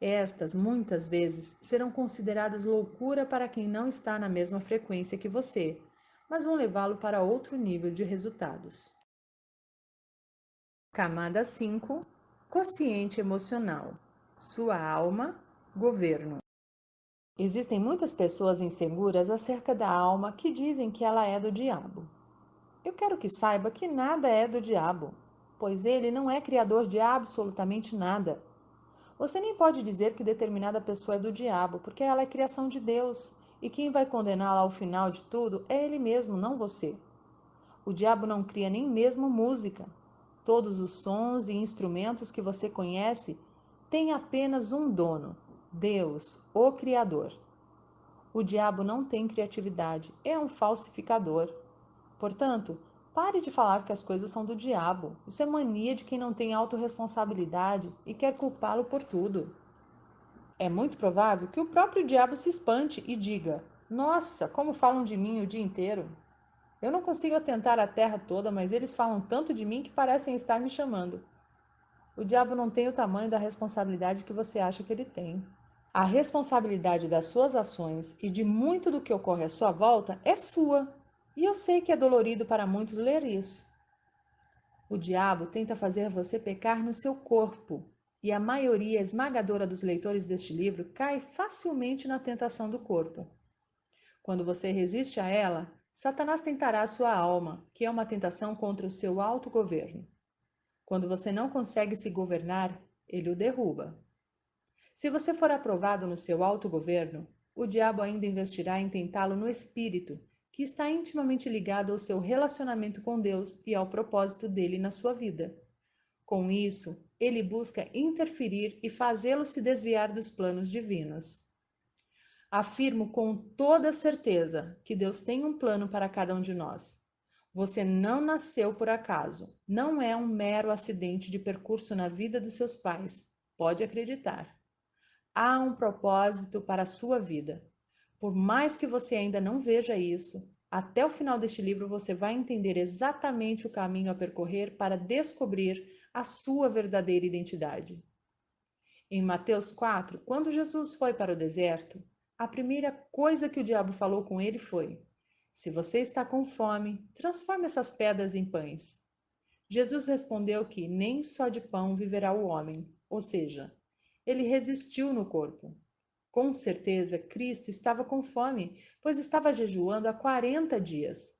Estas, muitas vezes, serão consideradas loucura para quem não está na mesma frequência que você, mas vão levá-lo para outro nível de resultados. Camada 5. Quociente emocional. Sua alma, governo. Existem muitas pessoas inseguras acerca da alma que dizem que ela é do diabo. Eu quero que saiba que nada é do diabo, pois ele não é criador de absolutamente nada. Você nem pode dizer que determinada pessoa é do diabo, porque ela é criação de Deus, e quem vai condená-la ao final de tudo é ele mesmo, não você. O diabo não cria nem mesmo música. Todos os sons e instrumentos que você conhece têm apenas um dono, Deus, o Criador. O diabo não tem criatividade, é um falsificador. Portanto, pare de falar que as coisas são do diabo. Isso é mania de quem não tem autorresponsabilidade e quer culpá-lo por tudo. É muito provável que o próprio diabo se espante e diga: nossa, como falam de mim o dia inteiro. Eu não consigo atentar a terra toda, mas eles falam tanto de mim que parecem estar me chamando. O diabo não tem o tamanho da responsabilidade que você acha que ele tem. A responsabilidade das suas ações e de muito do que ocorre à sua volta é sua. E eu sei que é dolorido para muitos ler isso. O diabo tenta fazer você pecar no seu corpo, e a maioria esmagadora dos leitores deste livro cai facilmente na tentação do corpo. Quando você resiste a ela, Satanás tentará a sua alma, que é uma tentação contra o seu autogoverno. Quando você não consegue se governar, ele o derruba. Se você for aprovado no seu autogoverno, o diabo ainda investirá em tentá-lo no espírito, que está intimamente ligado ao seu relacionamento com Deus e ao propósito dele na sua vida. Com isso, ele busca interferir e fazê-lo se desviar dos planos divinos. Afirmo com toda certeza que Deus tem um plano para cada um de nós. Você não nasceu por acaso. Não é um mero acidente de percurso na vida dos seus pais. Pode acreditar. Há um propósito para a sua vida. Por mais que você ainda não veja isso, até o final deste livro você vai entender exatamente o caminho a percorrer para descobrir a sua verdadeira identidade. Em Mateus 4, quando Jesus foi para o deserto, a primeira coisa que o diabo falou com ele foi: se você está com fome, transforme essas pedras em pães. Jesus respondeu que nem só de pão viverá o homem, ou seja, ele resistiu no corpo. Com certeza, Cristo estava com fome, pois estava jejuando há 40 dias.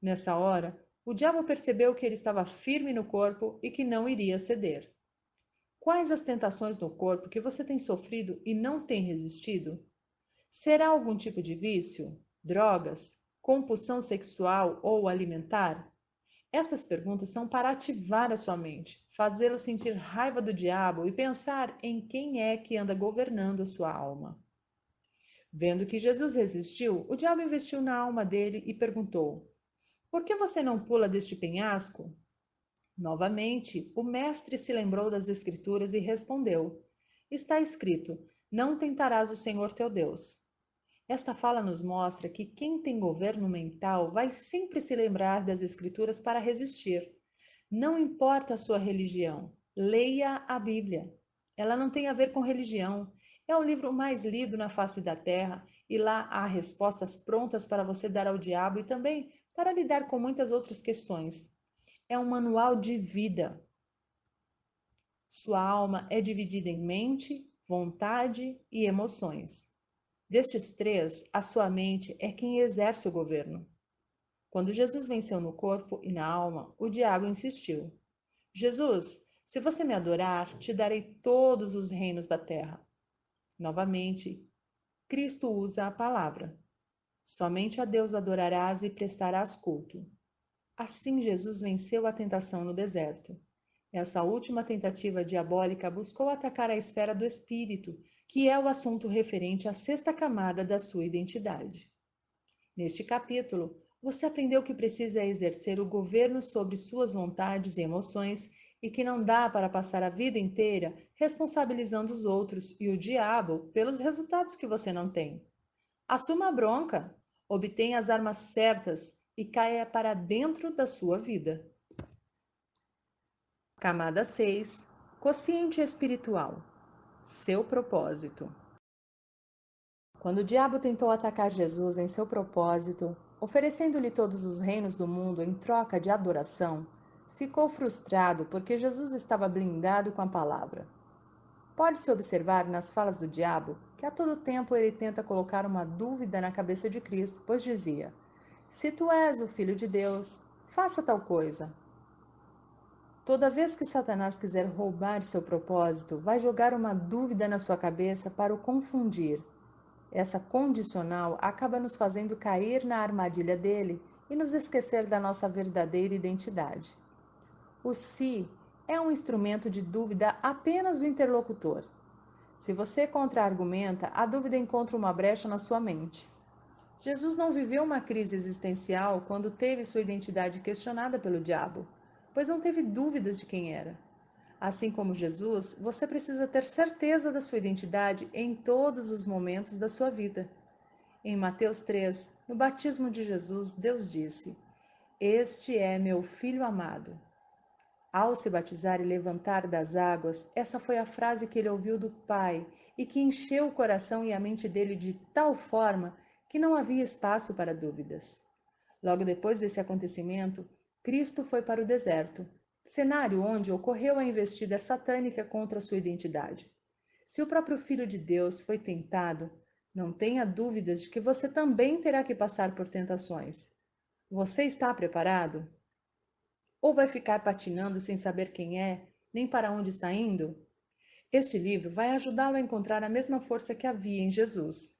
Nessa hora, o diabo percebeu que ele estava firme no corpo e que não iria ceder. Quais as tentações no corpo que você tem sofrido e não tem resistido? Será algum tipo de vício, drogas, compulsão sexual ou alimentar? Essas perguntas são para ativar a sua mente, fazê-lo sentir raiva do diabo e pensar em quem é que anda governando a sua alma. Vendo que Jesus resistiu, o diabo investiu na alma dele e perguntou: por que você não pula deste penhasco? Novamente, o mestre se lembrou das Escrituras e respondeu: está escrito: não tentarás o Senhor teu Deus. Esta fala nos mostra que quem tem governo mental vai sempre se lembrar das Escrituras para resistir. Não importa a sua religião, leia a Bíblia. Ela não tem a ver com religião. É o livro mais lido na face da terra e lá há respostas prontas para você dar ao diabo e também para lidar com muitas outras questões. É um manual de vida. Sua alma é dividida em mente, vontade e emoções. Destes três, a sua mente é quem exerce o governo. Quando Jesus venceu no corpo e na alma, o diabo insistiu: Jesus, se você me adorar, te darei todos os reinos da terra. Novamente, Cristo usa a palavra: somente a Deus adorarás e prestarás culto. Assim, Jesus venceu a tentação no deserto. Essa última tentativa diabólica buscou atacar a esfera do espírito, que é o assunto referente à sexta camada da sua identidade. Neste capítulo, você aprendeu que precisa exercer o governo sobre suas vontades e emoções e que não dá para passar a vida inteira responsabilizando os outros e o diabo pelos resultados que você não tem. Assuma a bronca, obtenha as armas certas e caia para dentro da sua vida. Camada 6. Quociente espiritual. Seu propósito. Quando o diabo tentou atacar Jesus em seu propósito, oferecendo-lhe todos os reinos do mundo em troca de adoração, ficou frustrado porque Jesus estava blindado com a palavra. Pode-se observar nas falas do diabo que a todo tempo ele tenta colocar uma dúvida na cabeça de Cristo, pois dizia: se tu és o Filho de Deus, faça tal coisa. Toda vez que Satanás quiser roubar seu propósito, vai jogar uma dúvida na sua cabeça para o confundir. Essa condicional acaba nos fazendo cair na armadilha dele e nos esquecer da nossa verdadeira identidade. O se é um instrumento de dúvida apenas do interlocutor. Se você contra-argumenta, a dúvida encontra uma brecha na sua mente. Jesus não viveu uma crise existencial quando teve sua identidade questionada pelo diabo, pois não teve dúvidas de quem era. Assim como Jesus, você precisa ter certeza da sua identidade em todos os momentos da sua vida. Em Mateus 3, no batismo de Jesus, Deus disse: este é meu filho amado. Ao se batizar e levantar das águas, essa foi a frase que ele ouviu do Pai e que encheu o coração e a mente dele de tal forma que não havia espaço para dúvidas. Logo depois desse acontecimento, Cristo foi para o deserto, cenário onde ocorreu a investida satânica contra sua identidade. Se o próprio Filho de Deus foi tentado, não tenha dúvidas de que você também terá que passar por tentações. Você está preparado? Ou vai ficar patinando sem saber quem é, nem para onde está indo? Este livro vai ajudá-lo a encontrar a mesma força que havia em Jesus.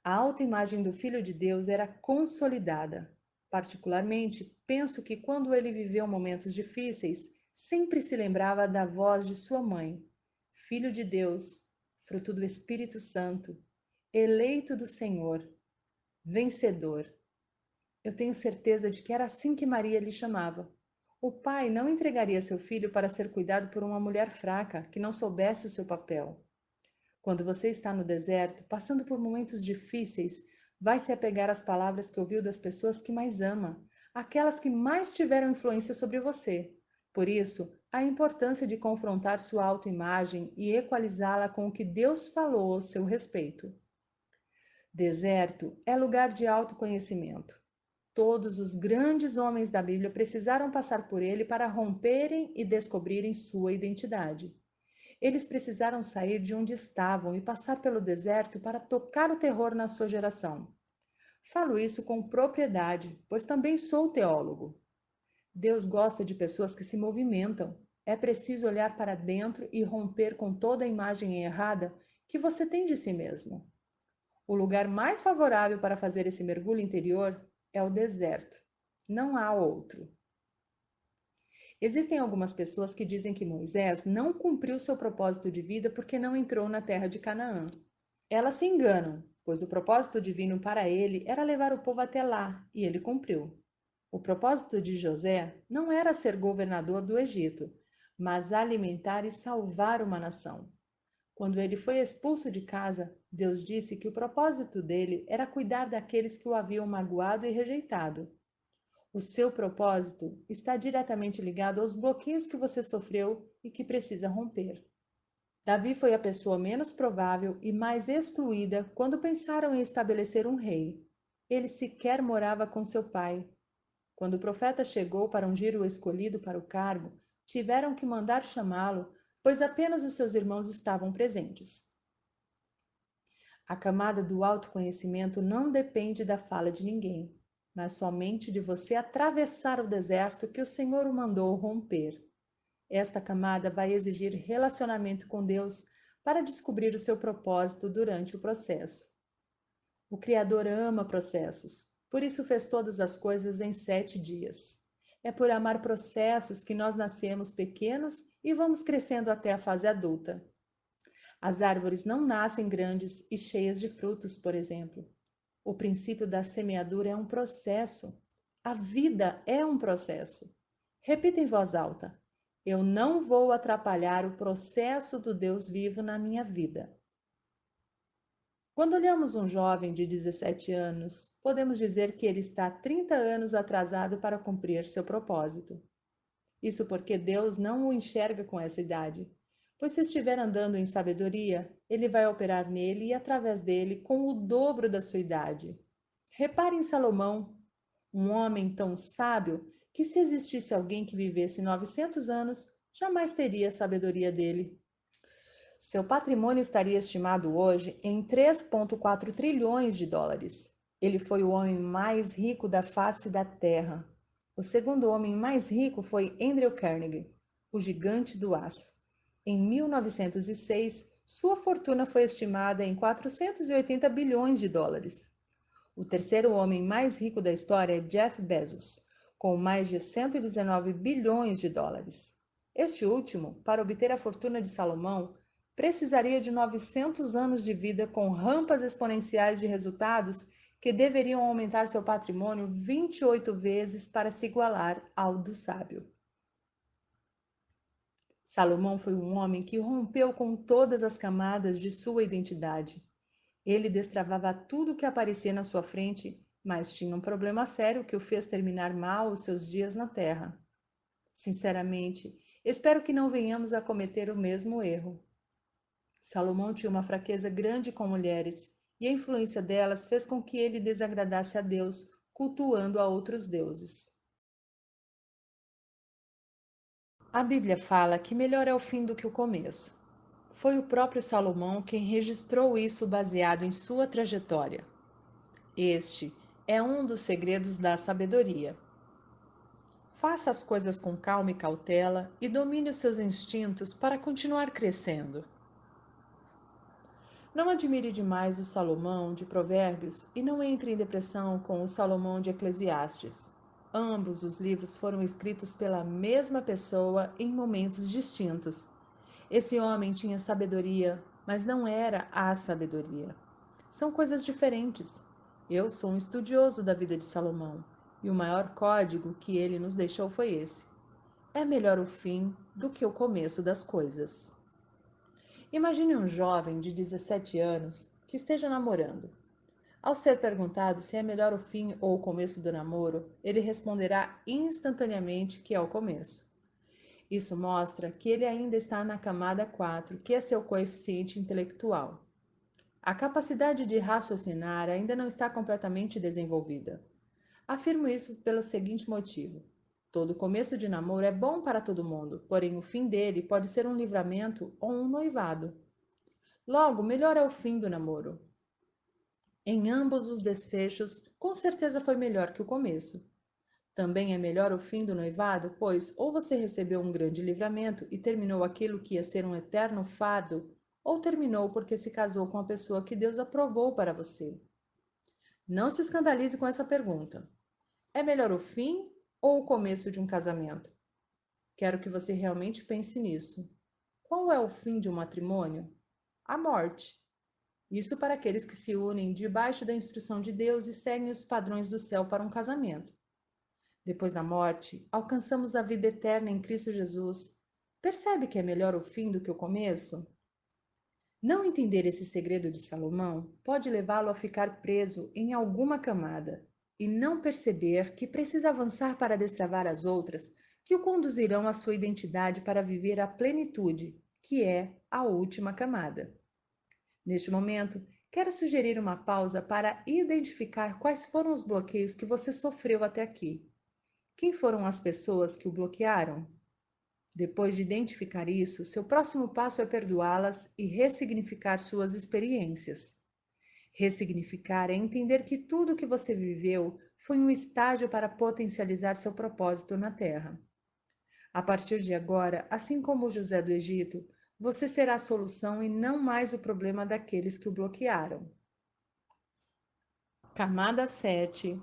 A autoimagem do Filho de Deus era consolidada. Particularmente, penso que quando ele viveu momentos difíceis, sempre se lembrava da voz de sua mãe: Filho de Deus, fruto do Espírito Santo, eleito do Senhor, vencedor. Eu tenho certeza de que era assim que Maria lhe chamava. O pai não entregaria seu filho para ser cuidado por uma mulher fraca, que não soubesse o seu papel. Quando você está no deserto, passando por momentos difíceis, vai se apegar às palavras que ouviu das pessoas que mais ama, aquelas que mais tiveram influência sobre você. Por isso, a importância de confrontar sua autoimagem e equalizá-la com o que Deus falou ao seu respeito. Deserto é lugar de autoconhecimento. Todos os grandes homens da Bíblia precisaram passar por ele para romperem e descobrirem sua identidade. Eles precisaram sair de onde estavam e passar pelo deserto para tocar o terror na sua geração. Falo isso com propriedade, pois também sou teólogo. Deus gosta de pessoas que se movimentam. É preciso olhar para dentro e romper com toda a imagem errada que você tem de si mesmo. O lugar mais favorável para fazer esse mergulho interior é o deserto. Não há outro. Existem algumas pessoas que dizem que Moisés não cumpriu seu propósito de vida porque não entrou na terra de Canaã. Elas se enganam, pois o propósito divino para ele era levar o povo até lá, e ele cumpriu. O propósito de José não era ser governador do Egito, mas alimentar e salvar uma nação. Quando ele foi expulso de casa, Deus disse que o propósito dele era cuidar daqueles que o haviam magoado e rejeitado. O seu propósito está diretamente ligado aos bloqueios que você sofreu e que precisa romper. Davi foi a pessoa menos provável e mais excluída quando pensaram em estabelecer um rei. Ele sequer morava com seu pai. Quando o profeta chegou para ungir o escolhido para o cargo, tiveram que mandar chamá-lo, pois apenas os seus irmãos estavam presentes. A camada do autoconhecimento não depende da fala de ninguém, mas somente de você atravessar o deserto que o Senhor o mandou romper. Esta camada vai exigir relacionamento com Deus para descobrir o seu propósito durante o processo. O Criador ama processos, por isso fez todas as coisas em 7 dias. É por amar processos que nós nascemos pequenos e vamos crescendo até a fase adulta. As árvores não nascem grandes e cheias de frutos, por exemplo. O princípio da semeadura é um processo. A vida é um processo. Repita em voz alta: eu não vou atrapalhar o processo do Deus vivo na minha vida. Quando olhamos um jovem de 17 anos, podemos dizer que ele está 30 anos atrasado para cumprir seu propósito. Isso porque Deus não o enxerga com essa idade, pois se estiver andando em sabedoria, ele vai operar nele e através dele com o dobro da sua idade. Repare em Salomão, um homem tão sábio que se existisse alguém que vivesse 900 anos, jamais teria a sabedoria dele. Seu patrimônio estaria estimado hoje em 3,4 trilhões de dólares. Ele foi o homem mais rico da face da Terra. O segundo homem mais rico foi Andrew Carnegie, o gigante do aço. Em 1906, sua fortuna foi estimada em 480 bilhões de dólares. O terceiro homem mais rico da história é Jeff Bezos, com mais de 119 bilhões de dólares. Este último, para obter a fortuna de Salomão, precisaria de 900 anos de vida com rampas exponenciais de resultados que deveriam aumentar seu patrimônio 28 vezes para se igualar ao do sábio. Salomão foi um homem que rompeu com todas as camadas de sua identidade. Ele destravava tudo que aparecia na sua frente, mas tinha um problema sério que o fez terminar mal os seus dias na terra. Sinceramente, espero que não venhamos a cometer o mesmo erro. Salomão tinha uma fraqueza grande com mulheres, e a influência delas fez com que ele desagradasse a Deus, cultuando a outros deuses. A Bíblia fala que melhor é o fim do que o começo. Foi o próprio Salomão quem registrou isso baseado em sua trajetória. Este é um dos segredos da sabedoria. Faça as coisas com calma e cautela e domine os seus instintos para continuar crescendo. Não admire demais o Salomão de Provérbios e não entre em depressão com o Salomão de Eclesiastes. Ambos os livros foram escritos pela mesma pessoa em momentos distintos. Esse homem tinha sabedoria, mas não era a sabedoria. São coisas diferentes. Eu sou um estudioso da vida de Salomão, e o maior código que ele nos deixou foi esse: é melhor o fim do que o começo das coisas. Imagine um jovem de 17 anos que esteja namorando. Ao ser perguntado se é melhor o fim ou o começo do namoro, ele responderá instantaneamente que é o começo. Isso mostra que ele ainda está na camada 4, que é seu coeficiente intelectual. A capacidade de raciocinar ainda não está completamente desenvolvida. Afirmo isso pelo seguinte motivo: todo começo de namoro é bom para todo mundo, porém o fim dele pode ser um livramento ou um noivado. Logo, melhor é o fim do namoro. Em ambos os desfechos, com certeza foi melhor que o começo. Também é melhor o fim do noivado, pois ou você recebeu um grande livramento e terminou aquilo que ia ser um eterno fardo, ou terminou porque se casou com a pessoa que Deus aprovou para você. Não se escandalize com essa pergunta. É melhor o fim ou o começo de um casamento? Quero que você realmente pense nisso. Qual é o fim de um matrimônio? A morte. Isso para aqueles que se unem debaixo da instrução de Deus e seguem os padrões do céu para um casamento. Depois da morte, alcançamos a vida eterna em Cristo Jesus. Percebe que é melhor o fim do que o começo? Não entender esse segredo de Salomão pode levá-lo a ficar preso em alguma camada e não perceber que precisa avançar para destravar as outras que o conduzirão à sua identidade para viver a plenitude, que é a última camada. Neste momento, quero sugerir uma pausa para identificar quais foram os bloqueios que você sofreu até aqui. Quem foram as pessoas que o bloquearam? Depois de identificar isso, seu próximo passo é perdoá-las e ressignificar suas experiências. Ressignificar é entender que tudo o que você viveu foi um estágio para potencializar seu propósito na Terra. A partir de agora, assim como José do Egito, você será a solução e não mais o problema daqueles que o bloquearam. Camada 7.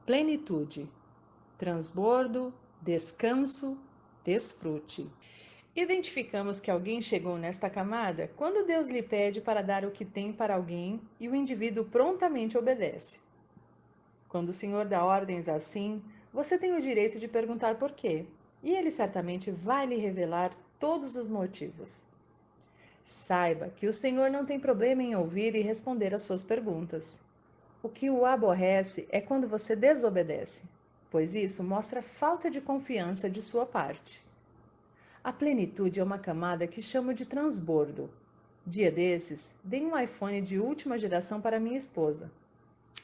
Plenitude. Transbordo, descanso, desfrute. Identificamos que alguém chegou nesta camada quando Deus lhe pede para dar o que tem para alguém e o indivíduo prontamente obedece. Quando o Senhor dá ordens assim, você tem o direito de perguntar por quê, e ele certamente vai lhe revelar todos os motivos. Saiba que o Senhor não tem problema em ouvir e responder às suas perguntas. O que o aborrece é quando você desobedece, pois isso mostra falta de confiança de sua parte. A plenitude é uma camada que chamo de transbordo. Dia desses, dei um iPhone de última geração para minha esposa.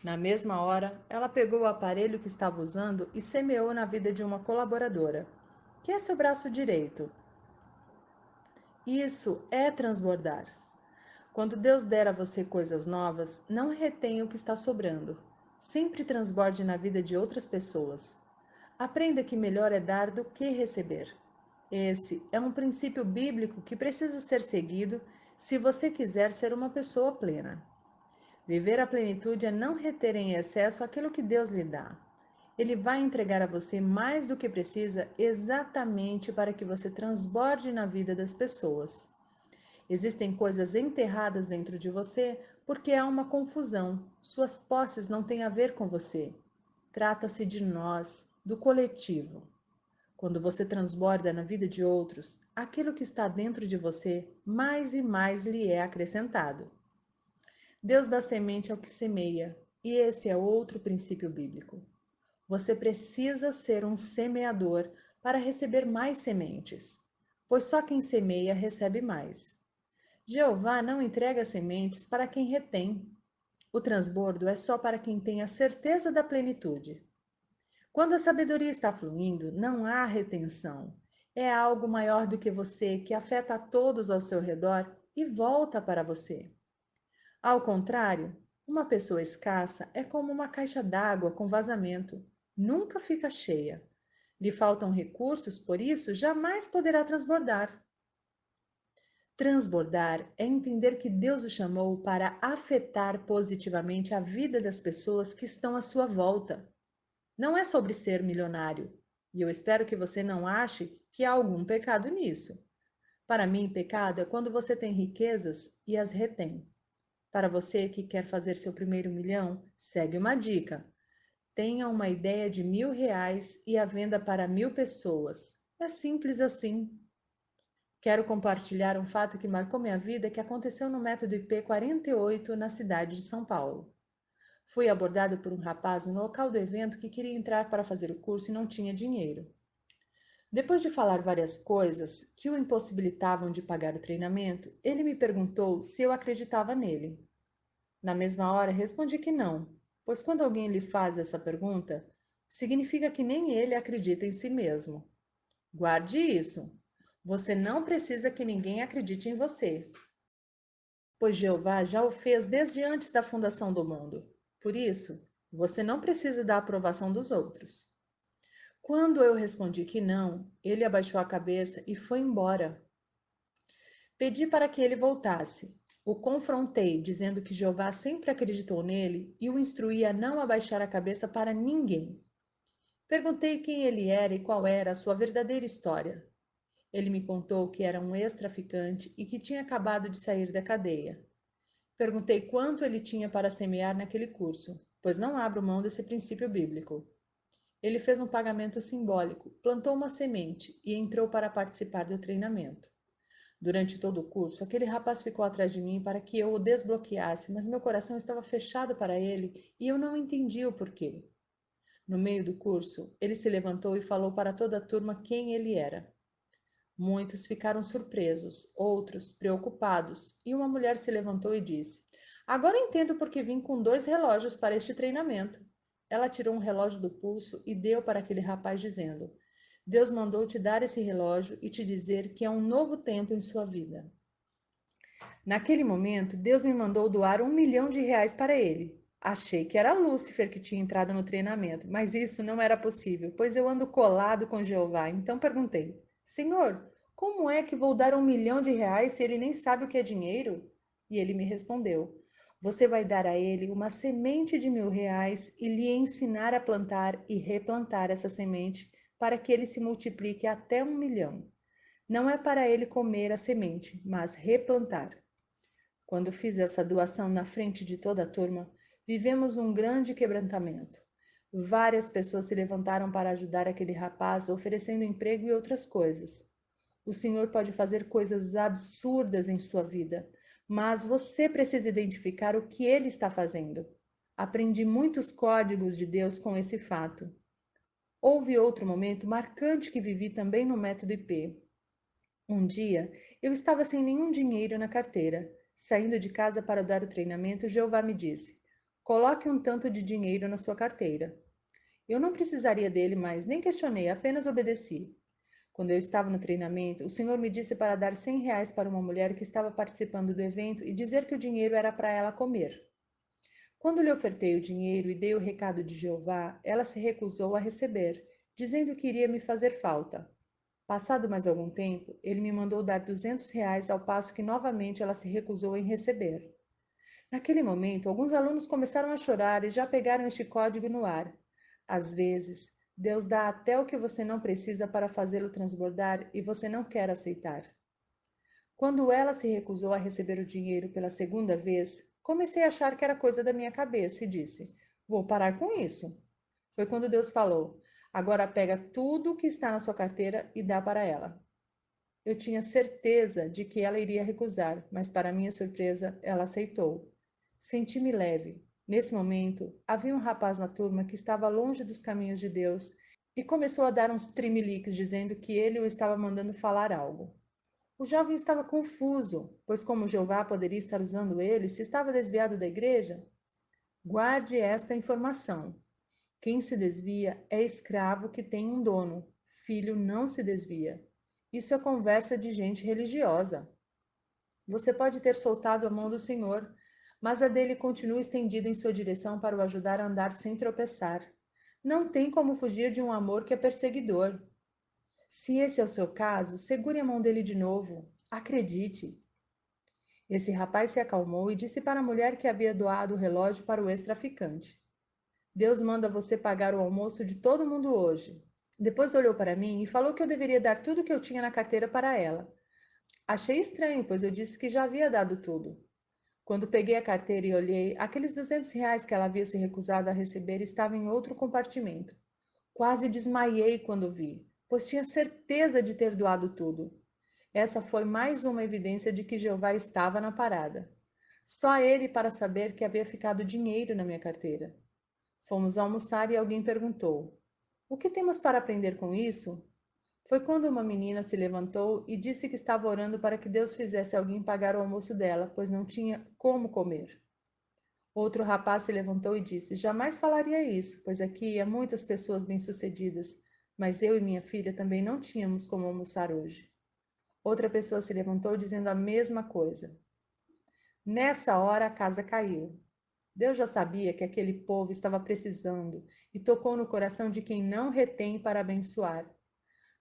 Na mesma hora, ela pegou o aparelho que estava usando e semeou na vida de uma colaboradora, que é seu braço direito. Isso é transbordar. Quando Deus der a você coisas novas, não retenha o que está sobrando. Sempre transborde na vida de outras pessoas. Aprenda que melhor é dar do que receber. Esse é um princípio bíblico que precisa ser seguido se você quiser ser uma pessoa plena. Viver a plenitude é não reter em excesso aquilo que Deus lhe dá. Ele vai entregar a você mais do que precisa exatamente para que você transborde na vida das pessoas. Existem coisas enterradas dentro de você porque há uma confusão. Suas posses não têm a ver com você. Trata-se de nós, do coletivo. Quando você transborda na vida de outros, aquilo que está dentro de você, mais e mais lhe é acrescentado. Deus dá semente ao que semeia, e esse é outro princípio bíblico. Você precisa ser um semeador para receber mais sementes, pois só quem semeia recebe mais. Jeová não entrega sementes para quem retém. O transbordo é só para quem tem a certeza da plenitude. Quando a sabedoria está fluindo, não há retenção. É algo maior do que você que afeta a todos ao seu redor e volta para você. Ao contrário, uma pessoa escassa é como uma caixa d'água com vazamento. Nunca fica cheia. Lhe faltam recursos, por isso jamais poderá transbordar. Transbordar é entender que Deus o chamou para afetar positivamente a vida das pessoas que estão à sua volta. Não é sobre ser milionário, e eu espero que você não ache que há algum pecado nisso. Para mim, pecado é quando você tem riquezas e as retém. Para você que quer fazer seu primeiro milhão, segue uma dica. Tenha uma ideia de R$ 1.000 e a venda para 1.000 pessoas. É simples assim. Quero compartilhar um fato que marcou minha vida que aconteceu no método IP 48 na cidade de São Paulo. Fui abordado por um rapaz no local do evento que queria entrar para fazer o curso e não tinha dinheiro. Depois de falar várias coisas que o impossibilitavam de pagar o treinamento, ele me perguntou se eu acreditava nele. Na mesma hora, respondi que não, pois quando alguém lhe faz essa pergunta, significa que nem ele acredita em si mesmo. Guarde isso. Você não precisa que ninguém acredite em você, pois Jeová já o fez desde antes da fundação do mundo. Por isso, você não precisa da aprovação dos outros. Quando eu respondi que não, ele abaixou a cabeça e foi embora. Pedi para que ele voltasse. O confrontei, dizendo que Jeová sempre acreditou nele e o instruí a não abaixar a cabeça para ninguém. Perguntei quem ele era e qual era a sua verdadeira história. Ele me contou que era um ex-traficante e que tinha acabado de sair da cadeia. Perguntei quanto ele tinha para semear naquele curso, pois não abro mão desse princípio bíblico. Ele fez um pagamento simbólico, plantou uma semente e entrou para participar do treinamento. Durante todo o curso, aquele rapaz ficou atrás de mim para que eu o desbloqueasse, mas meu coração estava fechado para ele e eu não entendia o porquê. No meio do curso, ele se levantou e falou para toda a turma quem ele era. Muitos ficaram surpresos, outros preocupados, e uma mulher se levantou e disse: Agora entendo por que vim com 2 relógios para este treinamento. Ela tirou um relógio do pulso e deu para aquele rapaz, dizendo: Deus mandou te dar esse relógio e te dizer que é um novo tempo em sua vida. Naquele momento, Deus me mandou doar R$ 1.000.000 para ele. Achei que era Lúcifer que tinha entrado no treinamento, mas isso não era possível, pois eu ando colado com Jeová. Então perguntei: Senhor, como é que vou dar R$ 1.000.000 se ele nem sabe o que é dinheiro? E ele me respondeu: Você vai dar a ele uma semente de R$ 1.000 e lhe ensinar a plantar e replantar essa semente para que ele se multiplique até 1.000.000. Não é para ele comer a semente, mas replantar. Quando fiz essa doação na frente de toda a turma, vivemos um grande quebrantamento. Várias pessoas se levantaram para ajudar aquele rapaz, oferecendo emprego e outras coisas. O Senhor pode fazer coisas absurdas em sua vida, mas você precisa identificar o que Ele está fazendo. Aprendi muitos códigos de Deus com esse fato. Houve outro momento marcante que vivi também no método IP. Um dia, eu estava sem nenhum dinheiro na carteira. Saindo de casa para dar o treinamento, Jeová me disse: Coloque um tanto de dinheiro na sua carteira. Eu não precisaria dele, mas nem questionei, apenas obedeci. Quando eu estava no treinamento, o Senhor me disse para dar R$ 100 para uma mulher que estava participando do evento e dizer que o dinheiro era para ela comer. Quando lhe ofertei o dinheiro e dei o recado de Jeová, ela se recusou a receber, dizendo que iria me fazer falta. Passado mais algum tempo, ele me mandou dar R$ 200 ao passo que novamente ela se recusou em receber. Naquele momento, alguns alunos começaram a chorar e já pegaram este código no ar. Às vezes, Deus dá até o que você não precisa para fazê-lo transbordar e você não quer aceitar. Quando ela se recusou a receber o dinheiro pela segunda vez, comecei a achar que era coisa da minha cabeça e disse: Vou parar com isso. Foi quando Deus falou: Agora pega tudo que está na sua carteira e dá para ela. Eu tinha certeza de que ela iria recusar, mas para minha surpresa, ela aceitou. Senti-me leve. Nesse momento, havia um rapaz na turma que estava longe dos caminhos de Deus e começou a dar uns trimeliques dizendo que ele o estava mandando falar algo. O jovem estava confuso, pois como Jeová poderia estar usando ele se estava desviado da igreja? Guarde esta informação. Quem se desvia é escravo que tem um dono. Filho não se desvia. Isso é conversa de gente religiosa. Você pode ter soltado a mão do Senhor, mas a dele continua estendida em sua direção para o ajudar a andar sem tropeçar. Não tem como fugir de um amor que é perseguidor. Se esse é o seu caso, segure a mão dele de novo. Acredite. Esse rapaz se acalmou e disse para a mulher que havia doado o relógio para o ex-traficante: Deus manda você pagar o almoço de todo mundo hoje. Depois olhou para mim e falou que eu deveria dar tudo o que eu tinha na carteira para ela. Achei estranho, pois eu disse que já havia dado tudo. Quando peguei a carteira e olhei, aqueles R$ 200 que ela havia se recusado a receber estavam em outro compartimento. Quase desmaiei quando vi, pois tinha certeza de ter doado tudo. Essa foi mais uma evidência de que Jeová estava na parada. Só ele para saber que havia ficado dinheiro na minha carteira. Fomos almoçar e alguém perguntou: "O que temos para aprender com isso?" Foi quando uma menina se levantou e disse que estava orando para que Deus fizesse alguém pagar o almoço dela, pois não tinha como comer. Outro rapaz se levantou e disse: "Jamais falaria isso, pois aqui há muitas pessoas bem-sucedidas, mas eu e minha filha também não tínhamos como almoçar hoje." Outra pessoa se levantou dizendo a mesma coisa. Nessa hora a casa caiu. Deus já sabia que aquele povo estava precisando e tocou no coração de quem não retém para abençoar.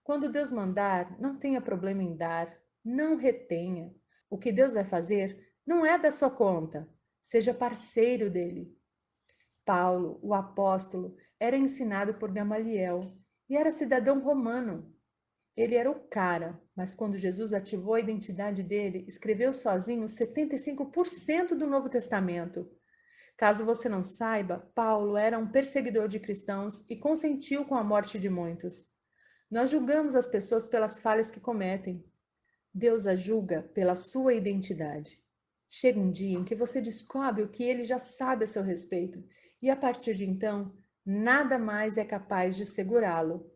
Quando Deus mandar, não tenha problema em dar, não retenha. O que Deus vai fazer não é da sua conta, seja parceiro dele. Paulo, o apóstolo, era ensinado por Gamaliel e era cidadão romano. Ele era o cara, mas quando Jesus ativou a identidade dele, escreveu sozinho 75% do Novo Testamento. Caso você não saiba, Paulo era um perseguidor de cristãos e consentiu com a morte de muitos. Nós julgamos as pessoas pelas falhas que cometem. Deus a julga pela sua identidade. Chega um dia em que você descobre o que ele já sabe a seu respeito, e a partir de então, nada mais é capaz de segurá-lo.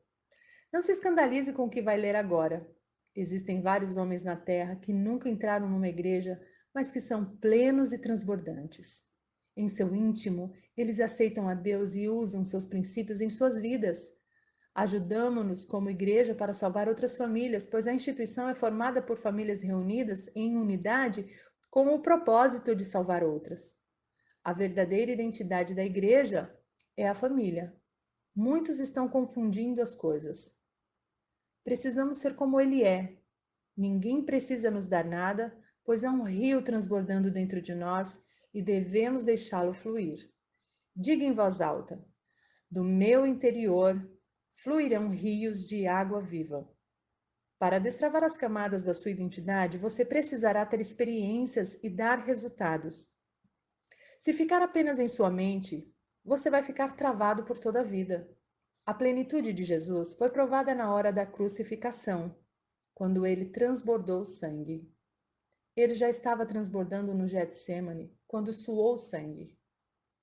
Não se escandalize com o que vai ler agora. Existem vários homens na terra que nunca entraram numa igreja, mas que são plenos e transbordantes. Em seu íntimo, eles aceitam a Deus e usam seus princípios em suas vidas. Ajudamo-nos como igreja para salvar outras famílias, pois a instituição é formada por famílias reunidas em unidade com o propósito de salvar outras. A verdadeira identidade da igreja é a família. Muitos estão confundindo as coisas. Precisamos ser como ele é. Ninguém precisa nos dar nada, pois há um rio transbordando dentro de nós e devemos deixá-lo fluir. Diga em voz alta: do meu interior fluirão rios de água viva. Para destravar as camadas da sua identidade, você precisará ter experiências e dar resultados. Se ficar apenas em sua mente, você vai ficar travado por toda a vida. A plenitude de Jesus foi provada na hora da crucificação, quando ele transbordou sangue. Ele já estava transbordando no Getsêmane, quando suou sangue.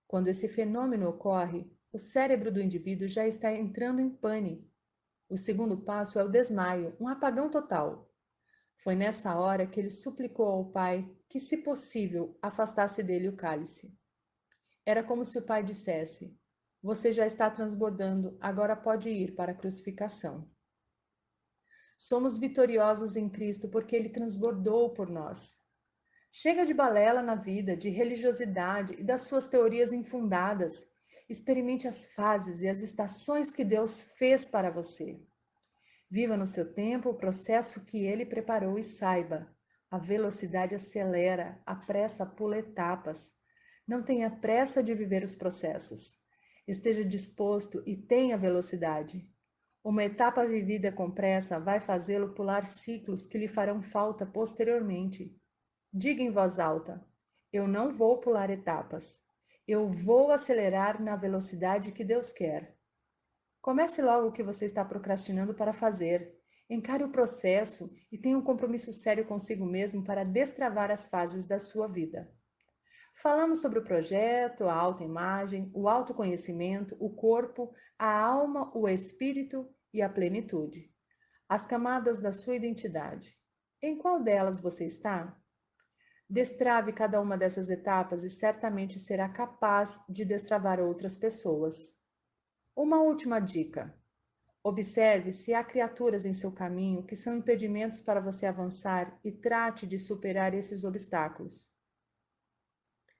Quando esse fenômeno ocorre, o cérebro do indivíduo já está entrando em pane. O segundo passo é o desmaio, um apagão total. Foi nessa hora que ele suplicou ao Pai que, se possível, afastasse dele o cálice. Era como se o Pai dissesse: "Você já está transbordando, agora pode ir para a crucificação." Somos vitoriosos em Cristo porque ele transbordou por nós. Chega de balela na vida, de religiosidade e das suas teorias infundadas. Experimente as fases e as estações que Deus fez para você. Viva no seu tempo o processo que ele preparou e saiba: a velocidade acelera, a pressa pula etapas. Não tenha pressa de viver os processos. Esteja disposto e tenha velocidade. Uma etapa vivida com pressa vai fazê-lo pular ciclos que lhe farão falta posteriormente. Diga em voz alta: eu não vou pular etapas. Eu vou acelerar na velocidade que Deus quer. Comece logo o que você está procrastinando para fazer. Encare o processo e tenha um compromisso sério consigo mesmo para destravar as fases da sua vida. Falamos sobre o projeto, a autoimagem, o autoconhecimento, o corpo, a alma, o espírito e a plenitude. As camadas da sua identidade. Em qual delas você está? Destrave cada uma dessas etapas e certamente será capaz de destravar outras pessoas. Uma última dica: observe se há criaturas em seu caminho que são impedimentos para você avançar e trate de superar esses obstáculos.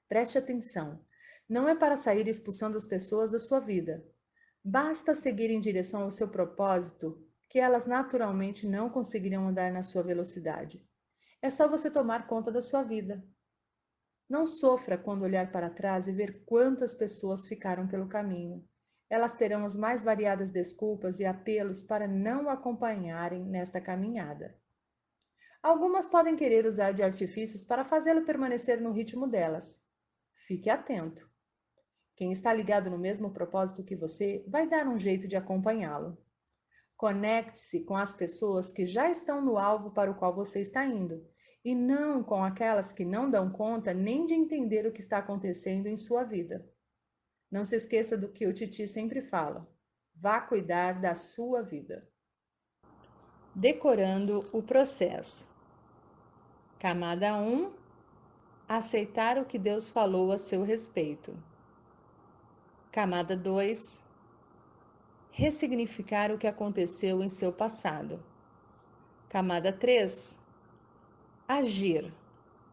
Preste atenção, não é para sair expulsando as pessoas da sua vida. Basta seguir em direção ao seu propósito que elas naturalmente não conseguirão andar na sua velocidade. É só você tomar conta da sua vida. Não sofra quando olhar para trás e ver quantas pessoas ficaram pelo caminho. Elas terão as mais variadas desculpas e apelos para não o acompanharem nesta caminhada. Algumas podem querer usar de artifícios para fazê-lo permanecer no ritmo delas. Fique atento. Quem está ligado no mesmo propósito que você vai dar um jeito de acompanhá-lo. Conecte-se com as pessoas que já estão no alvo para o qual você está indo, e não com aquelas que não dão conta nem de entender o que está acontecendo em sua vida. Não se esqueça do que o Titi sempre fala: vá cuidar da sua vida. Decorando o processo. Camada 1: aceitar o que Deus falou a seu respeito. Camada 2: ressignificar o que aconteceu em seu passado. Camada 3: agir,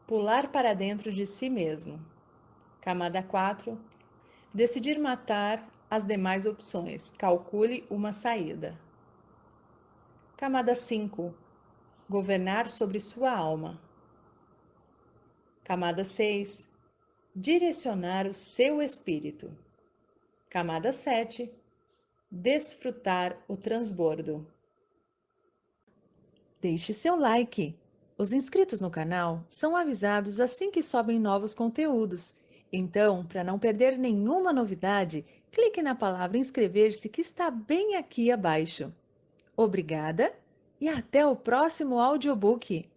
pular para dentro de si mesmo. Camada 4: decidir matar as demais opções. Calcule uma saída. Camada 5: governar sobre sua alma. Camada 6: direcionar o seu espírito. Camada 7: desfrutar o transbordo. Deixe seu like. Os inscritos no canal são avisados assim que sobem novos conteúdos. Então, para não perder nenhuma novidade, clique na palavra inscrever-se que está bem aqui abaixo. Obrigada e até o próximo audiobook!